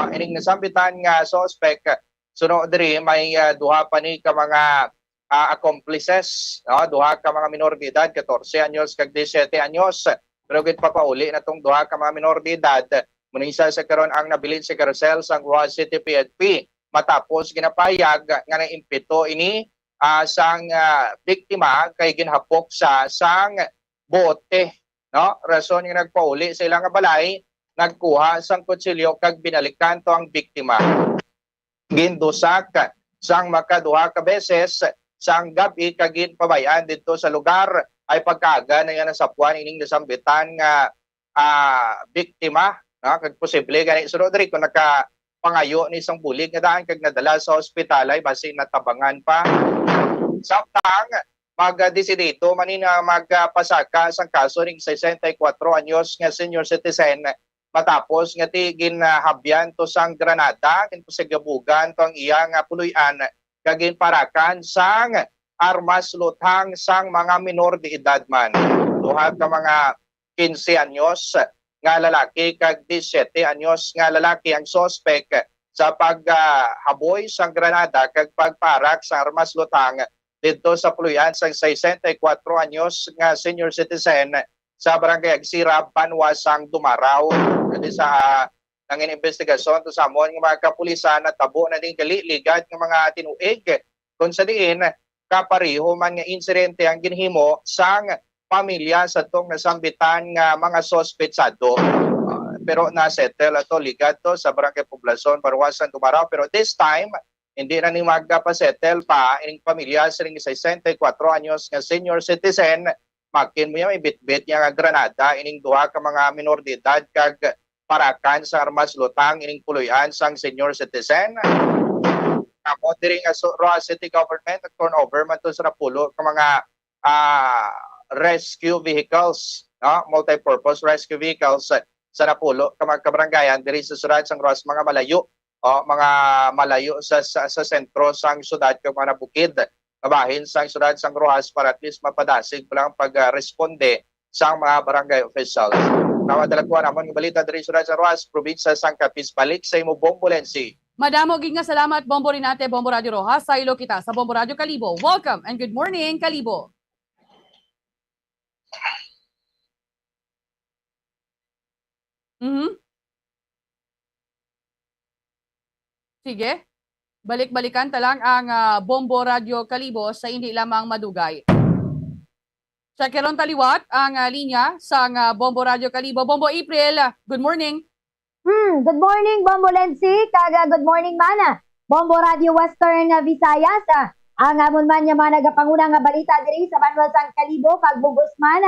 Ining nasambitan nga suspect sunod diri may duha pa ni ka mga accomplices, duha ka mga minor de edad, 14 anyos kag 17 anyos. Pero gid papauli na tong duha ka mga minor de edad, munisa sa karon ang nabilin sa carousel sang Rojas City PNP matapos ginapayag nga naimpito ini sang biktima kay ginhapok sa sang bote, rason nga nagpauli sa ilang balay, nagkuha sang kutsilyo kag binalikan to ang biktima. Gindusak sang makaduha ka beses sang gabi kagin pabayan dito sa lugar ay pagkaga na yan sa puwan ining nasambitan nga biktima kag posible gani sunod diri kung nakapangayo ni isang bulig nga daan kag nadala sa ospital ay basi natabangan pa. Samtang magdesidido manina magpasaka sang kaso ning 64 anyos nga senior citizen matapos nga ti ginhabyan to sang Granada kin posigabugan to ang iyang puluyan kagin parakan sang armas luthang sang mga minor de edad man. Duha ka mga 15 anyos nga lalaki kag 17 anyos nga lalaki ang suspect sa paghaboy sang Granada kag pagparak sa armas luthang dito sa puluyan sang 64 anyos nga senior citizen sa Barangay Agsira, Banwa sang Dumaraw. Kasi sa nangin investigasyon to sa amon nga mga kapulisan at tabo na din kaliligad ng mga tinuig kung sa diin kapariho man nga insidente ang ginhimo sang pamilya sa tong nasambitan nga mga sospetsado. Pero na-settle ato ligad to sa Barangay Poblacion, Barwasan, Dumaraw. Pero this time, hindi na ni magpasettle pa ining pamilya sa ring 64 anyos nga senior citizen. Makin mo yan, may bit-bit niya nga Granada, ining duha ka mga minor de edad kag parakan sa armas lutang ining puluyan sang senior citizen. Amo diri nga Rojas City Government nag-turnover man to sa napulo ka mga rescue vehicles, multi-purpose rescue vehicles sa napulo ka mga kabarangayan diri sa syudad sang Rojas, mga malayo sa sentro sang syudad kag mga bukid kabahin sang syudad sang Rojas para at least mapadasig pa lang pag-responde sang mga barangay officials. Nawadalagwa namon ng balita diri sa Rojas, probinsya sang Capiz. Balik sa imo Bombo Lensi.
Madamo gid nga salamat Bombo Rinate, Bombo Radio Rojas. Sa ilo kita sa Bombo Radio Kalibo. Welcome and good morning Kalibo. Sige. Balik-balikan talang ang Bombo Radio Kalibo sa hindi lamang madugay. Sa karon taliwat ang linya sa Bombo Radio Kalibo. Bombo April, good morning.
Good morning Bombo Lensi, kaga good morning mana. Bombo Radio Western Visayas. Ang amon man nga mga nagapanguna nga balita diri sa Banwa sang Kalibo kag Bugos man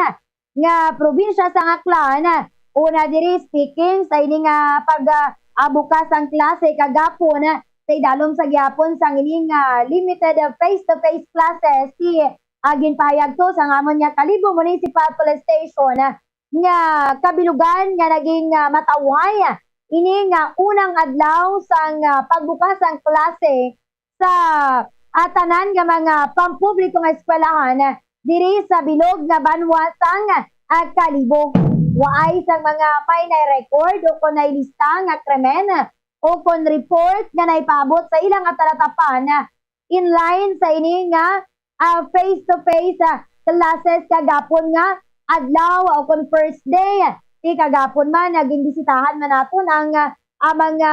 nga probinsya sang Aklan. Una diri speaking sa ini nga pag-abukas ang klase kagapon sa idalom sa gyapon sang ini nga limited face-to-face classes si ginpahayag to sa amon nga Kalibo Municipal Police Station nga kabilugan nga naging matawhay ini nga unang adlaw sang pagbukas ang klase sa tanan nga mga pampubliko nga eskwelahan diri sa bilog nga Banwa sang Kalibo. Waay sang mga may na-record o kung nailista nga krimen o kung report nga naipaabot sa ilang atalatapan in line sa ini nga face-to-face classes kagapon nga adlaw o kung first day kagapon man naging bisitahan man naton ang mga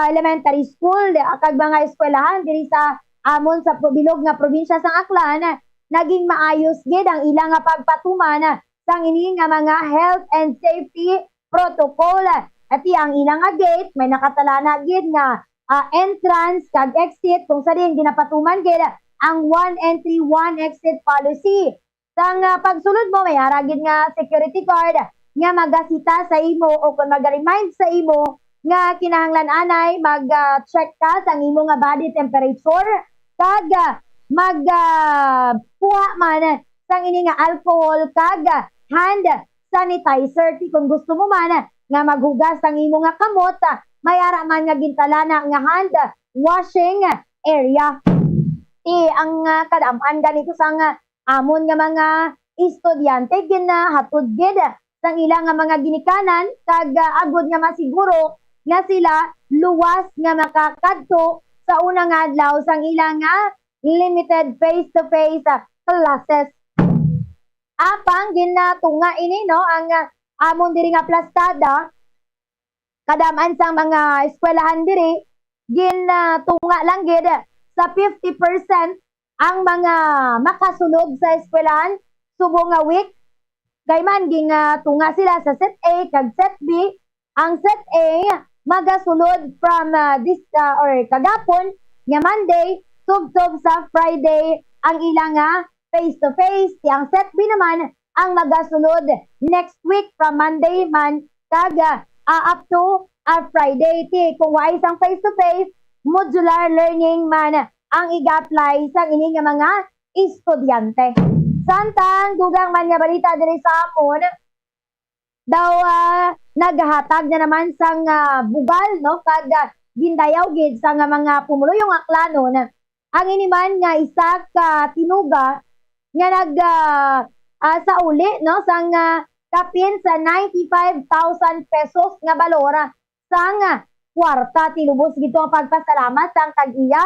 elementary school kag mga eskwelahan diri sa amon sa bilog nga probinsya sang Aklan. Naging maayos gid ang ilang nga pagpatuman sang ini nga mga health and safety protocol. At ang ilang nga gate may nakatalana gid nga entrance kag exit kung sa din ginapatuman gid ang 1 entry 1 exit policy. Sang pagsulod mo may ara gid nga security card nga magasita sa imo o kung mag-remind sa imo nga kinahanglan anay mag-check ka sa imo nga body temperature kag magpuha man sang ini nga alcohol kag hand sanitizer. Kung gusto mo man nga maghugas ang imo nga kamot may ara man nga gintalana nga hand washing area. Ang kadaman ganito sang amon nga mga estudyante ginahatod gid sang ilang nga mga ginikanan kag agud nga masiguro nga sila luwas nga makakadto sa unang adlaw sang ilang nga limited face-to-face classes. Apang ginatunga ini no ang amon diri nga plastada kadaman sang mga eskwelahan diri ginatunga lang gid sa 50% ang mga makasulod sa eskwelahan subong nga week. Kay man tunga sila sa set A kag set B. Ang set A magasulod from this or kagapon nga Monday tubtob sa Friday ang ilang face-to-face. Ang set B naman ang magasunod next week from Monday man kag up to Friday. Kung wa isang face-to-face, modular learning man ang iga-apply sa ini nga mga estudyante. Samtang dugang man nga balita diri sa amon daw naghatag na naman sang bugal no kag gindayaw gid sa mga pumuluyong aklanon ang iniman nga isa ka tinuga nga sa uli no sang kapin sa 95,000 pesos nga balora sang kwarta. Tilubos gito ang pagpasalamat sang tag-iya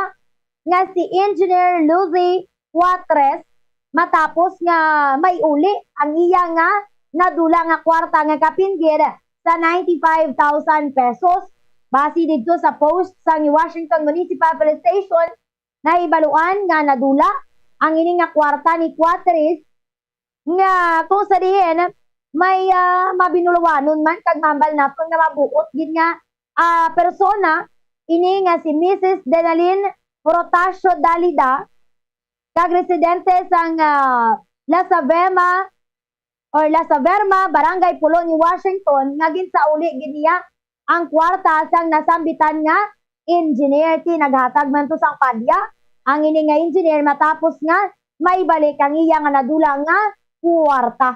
nga si Engineer Lucy Cuatres matapos nga may uli ang iya nga nadula nga kwarta nga kapinggir sa 95,000 pesos. Base dito sa post sa Washington Municipal Police Station na ibaluan nga nadula ang ini nga kwarta ni Cuatres nga kung sa diin may mabinulawanon man kag mambal naton nga mabuot gid nga persona ini nga si Mrs. Denalyn Protasio Dalida kag residente sang Las Verma, Barangay Pulo ni Washington nga ginsauli gid niya ang kwarta sang nasambitan nga engineer. Naghatag man to sang padya ang ini nga engineer matapos nga maibalik ang iya nga nadula nga kwarta.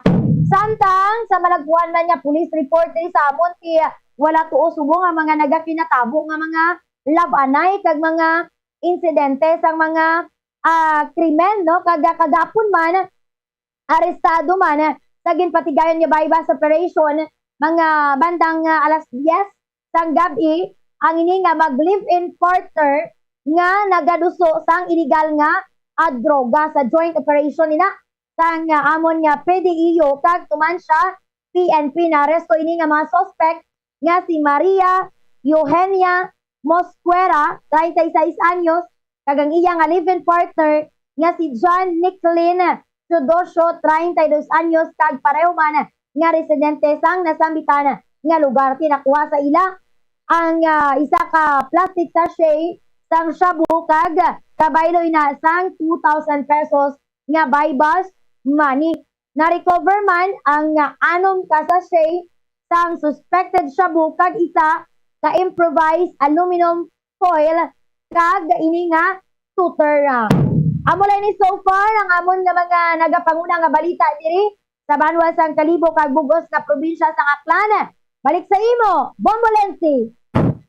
Samtang sa malagpuan man nga police report sa amon wala tuo subong nga mga nagakinatabo nga mga labanay kag mga insidente sang mga krimen no kagapon man arestado man sa ginpatigayon nga bypass operation mga bandang alas 10 sang gabi ang ini nga mag live-in partner nga nagaduso sang illegal nga droga sa joint operation nina sang amon nga PDEO kag tuman siya PNP na aresto ini nga mga suspect nga si Maria Eugenia Mosquera 36 anyos kag ang iya nga live-in partner nga si John Nicklin Teodosio 32 anyos kag pareho man nga residente sang nasambitan nga lugar. Tinakuha sa ila ang isa ka plastic sachet sang shabu kag kabayloy na sang 2,000 pesos nga buy bus money. Na-recover man ang anom ka sachet sang suspected shabu kag isa ka improvised aluminum foil kag ini nga tutor. Amo lang ni so far ang amon nga mga nagapanguna nga balita diri sa Banwa sang Kalibo kag Bugos nga probinsya sang Aklan. Balik sa imo, Bombolensi.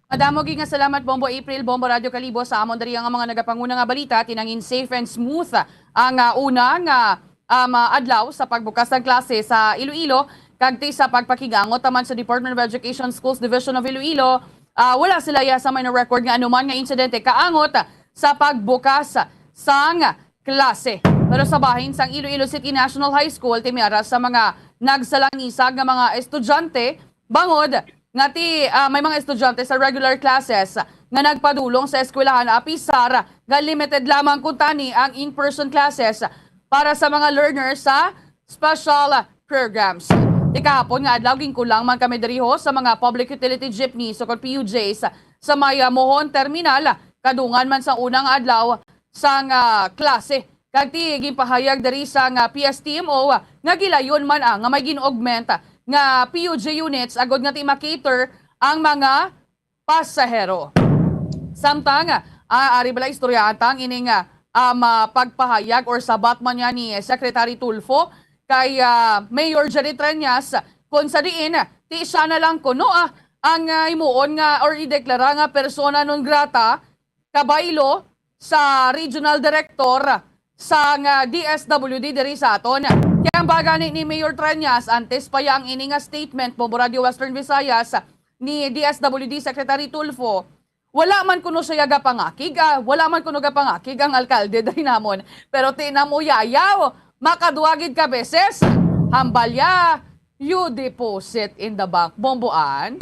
Madamo nga salamat Bombo April, Bombo Radio Kalibo sa amon diri ang mga nagapanguna nga balita tinangin safe and smooth ang unang adlaw sa pagbukas ng klase sa Iloilo kagti sa pagpakigangot taman sa Department of Education Schools Division of Iloilo. Wala sila sa may record nga anuman nga insidente kaangot sa pagbukas sang klase. Pero sa bahin sang Iloilo City National High School timiyara sa mga nagsalangisag nga mga estudyante bangod nga may mga estudyante sa regular classes nga nagpadulong sa eskwelahan apisar nga limited lamang kuntani ang in-person classes para sa mga learners sa special programs. Ikahapon nga adlaw kulang man kami diriho sa mga public utility jeepneys o PUJs sa may Mohon Terminal kadungan man sa unang adlaw sang klase. Kagti ginpahayag diri sa PSTMO nga gilayon man nga may gin-augment nga PUJ units agod nga makater ang mga pasahero. Samtang ari bala istoryatang ining pagpahayag or sabat man niya ni Secretary Tulfo kay Mayor Jerry Treñas kung sa diin ti siya na lang kuno ang imuon nga or ideklara nga persona non grata kabaylo sa Regional Director sa DSWD diri sa aton. Kaya ang baga ni Mayor Treñas antes pa yang ini nga statement po Radio Western Visayas ni DSWD Secretary Tulfo. Wala man kuno siya gapangakig, wala man kuno gapangakig ang alkalde diri namon. Pero tinamo yayaw, makaduagid ka beses, hambalya, you deposit in the bank. Bomboan.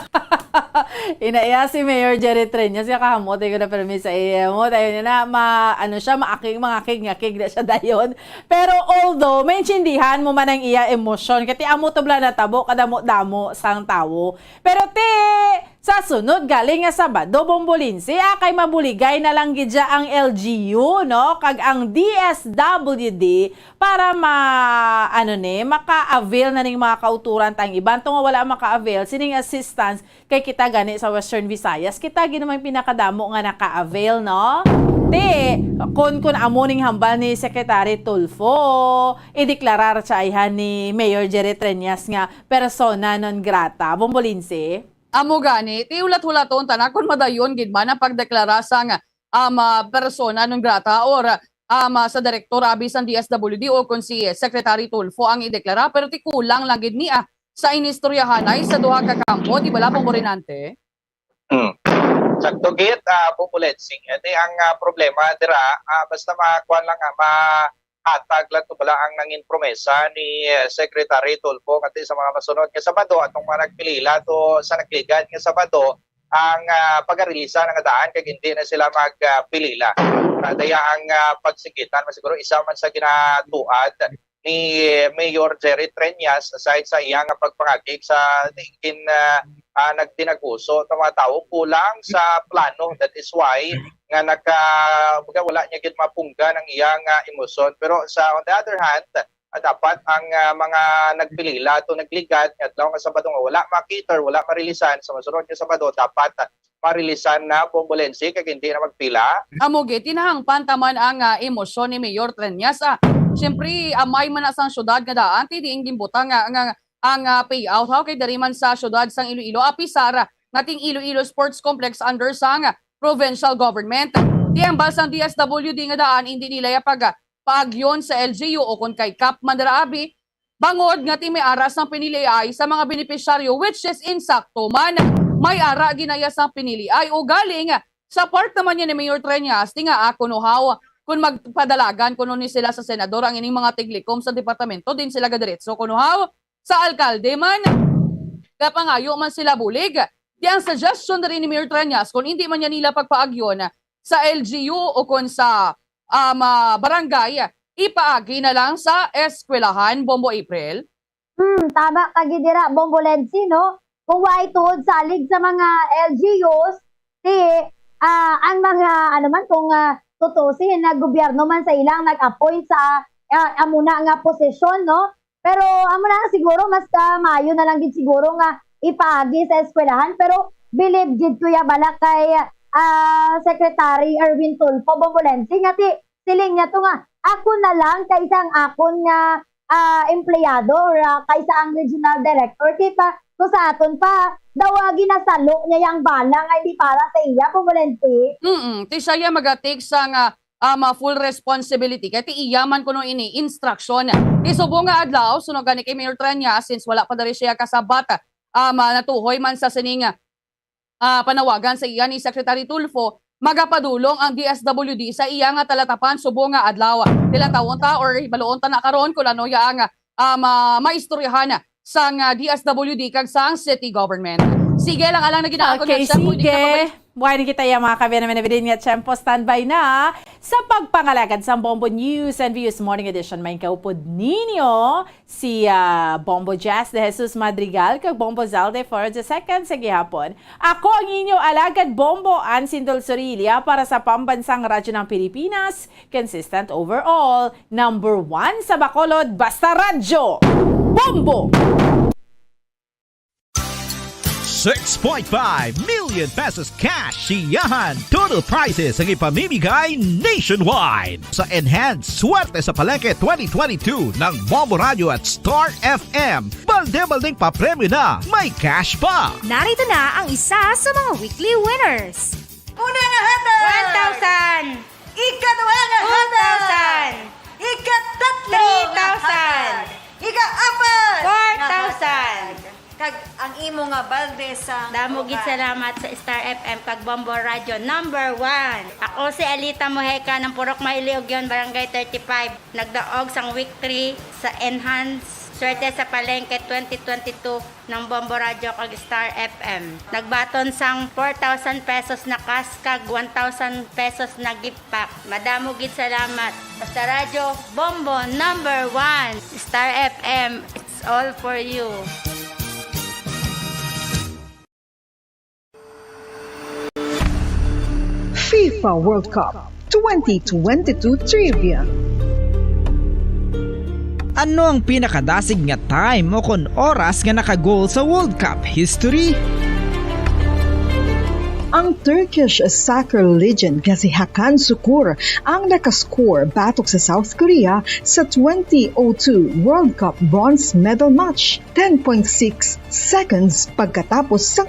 Inaya si Mayor Jerry Treñas siya kahamot ko na permis sa iyo mo tayo na maakig ngakig na siya dayon. Pero although maintindihan mo man ang iya emosyon kati amo tubla na tabo kadamo-damo sang tawo. Pero sa sunod galing nga Sabado Bombolinsi kay mabuligay na lang gidya ang LGU no kag ang DSWD para maka-avail na ning mga kauturan tang iban to nga wala maka-avail sining assistance kay kita gani sa Western Visayas kita ginamay pinakadamo nga naka-avail no kun amo ning hambal ni Secretary Tulfo ideklarar sa ihan ni Mayor Jerry Treñas nga persona non grata. Bombolinsi
amo gani, ti ulat-ulaton tanakon madayon gid man ang pagdeklara sang persona non grata or sa direktor abis ang DSWD o kung si Secretary Tulfo ang ideklara pero ti kulang lang gid niya sa inistoryahanay sa duha ka kampo di bala Borinante.
Sakto git Bumulensing. Ito ang problema dira basta makakuan lang hatag lang to bala ang nangin promesa ni Secretary Tulfo kati sa mga masunod nga Sabado atong mga nagpilila to sa nagligad nga Sabado ang pag-arelisa ng daan kag hindi na sila magpilila. Daya ang pagsigitan masiguro isa man sa ginatuad ni Mayor Jerry Treñas aside sa iyang pagpangagig sa nagdinaguso ng mga tao kulang sa plano. That is why nga wala niya gid mapungga ng iyang emosyon. Pero on the other hand, dapat ang mga nagpilila to nagligad at lang nga Sabado nga wala makiter, wala marilisan sa masunod nga Sabado dapat marilisan na Bombolensi kag hindi na magpila.
Amo gid tinahangpan taman ang emosyon ni Mayor Treñas. Siyempre amay man sa syudad nga daan ti diing gimbutang ang payout kay dari man sa syudad sang Iloilo apisara nating Iloilo Sports Complex under sang provincial government. Di ang balsang DSWD nga daan hindi nila paagyon sa LGU o kung kay Cap Mandaraabi bangod nga ti may aras ng piniliay sa mga beneficiaryo which is insakto man may ara ginaya sang piniliay o galing sa part naman niya ni Mayor Treñas ti nga kunuhaw kung magpadalagan kuno ni sila sa senador ang ining mga tiglikom sa departamento din sila gadiretso kunuhaw sa alkalde man kapangayo man sila bulig. Di ang suggestion na rin ni Mayor Treñas kung hindi man niya nila pagpaagyon sa LGU o kung sa barangay, ipaagi na lang sa eskwelahan, Bombo April.
Tama kagidira, Bombolensi, no? Kung why tuod salig sa mga LGUs, ang mga kung tutusin na gobyerno man sa ilang nag-appoint sa amuna nga posisyon, no? Pero amuna siguro mas mayo na lang gid siguro nga ipaagi sa eskwelahan, pero believe gid ko ya bala kay Secretary Erwin Tulfo Bombolense nga siling niya to nga ako na lang kaysa ang akon nga empleyado or kaysa ang regional director kita so sa aton pa daw ginasalo niya yung bala nga hindi para sa iya Bombolense.
Ti siya mag-take sa nga full responsibility kaya ti iyaman ko no ini instruction. Ti subo nga adlaw sunog gani kay Mayor Tranya since wala pa diri siya kasabat natuhoy man sa sining panawagan sa iya ni Secretary Tulfo, magapadulong ang DSWD sa iya nga talatapan subo nga adlaw. Tilatawon ta or baluon ta na karon kung ano yang maistoryahan sa DSWD kag sang city government. Sige lang alang na ginaako
Okay, sige. Buhay na kita yung mga kabiyan namin na vidin nga Tiyempo standby na sa pagpangalagad sa Bombo News and Views Morning Edition. May kaupod ninyo si Bombo Jazz de Jesus Madrigal kag Bombo Zalde for the second sa gihapon. Ako ang inyo alagad Bombo Ansin Dulsorilia para sa pambansang radyo ng Pilipinas. Consistent overall. Number 1 sa Bacolod, basta radyo. Bombo!
6.5 million pesos cash siyahan. Total prizes ang ipamimigay nationwide sa Enhanced Swerte sa Palengke 2022 ng Bombo Radio at Star FM. Balde-baldeng papremyo na, may cash pa.
Narito na ang isa sa mga weekly winners.
Una nga hata!
1,000!
Ikadwa nga hata!
2,000!
Ikatatlo!
3,000!
Ika-apat!
4,000!
Kag ang imo nga balde sa
Damogit salamat sa Star FM kag Bombo Radio number 1. Ako si Alita Mojeca ng Purok Mailiogyon, Barangay 35. Nagdaog sang week 3 sa Enhanced Swerte sa Palengke 2022 ng Bombo Radio kag Star FM. Nagbaton sang 4,000 pesos na cash kag 1,000 pesos na gift pack. Madamogit salamat. Basta Radio Bombo number 1. Star FM, it's all for you.
FIFA World Cup 2022 Trivia.
Ano ang pinakadasig nga time o kon oras nga nakagol sa World Cup history?
Ang Turkish soccer legend nga si Hakan Şükür ang nakascore batok sa South Korea sa 2002 World Cup bronze medal match 10.6 seconds pagkatapos sa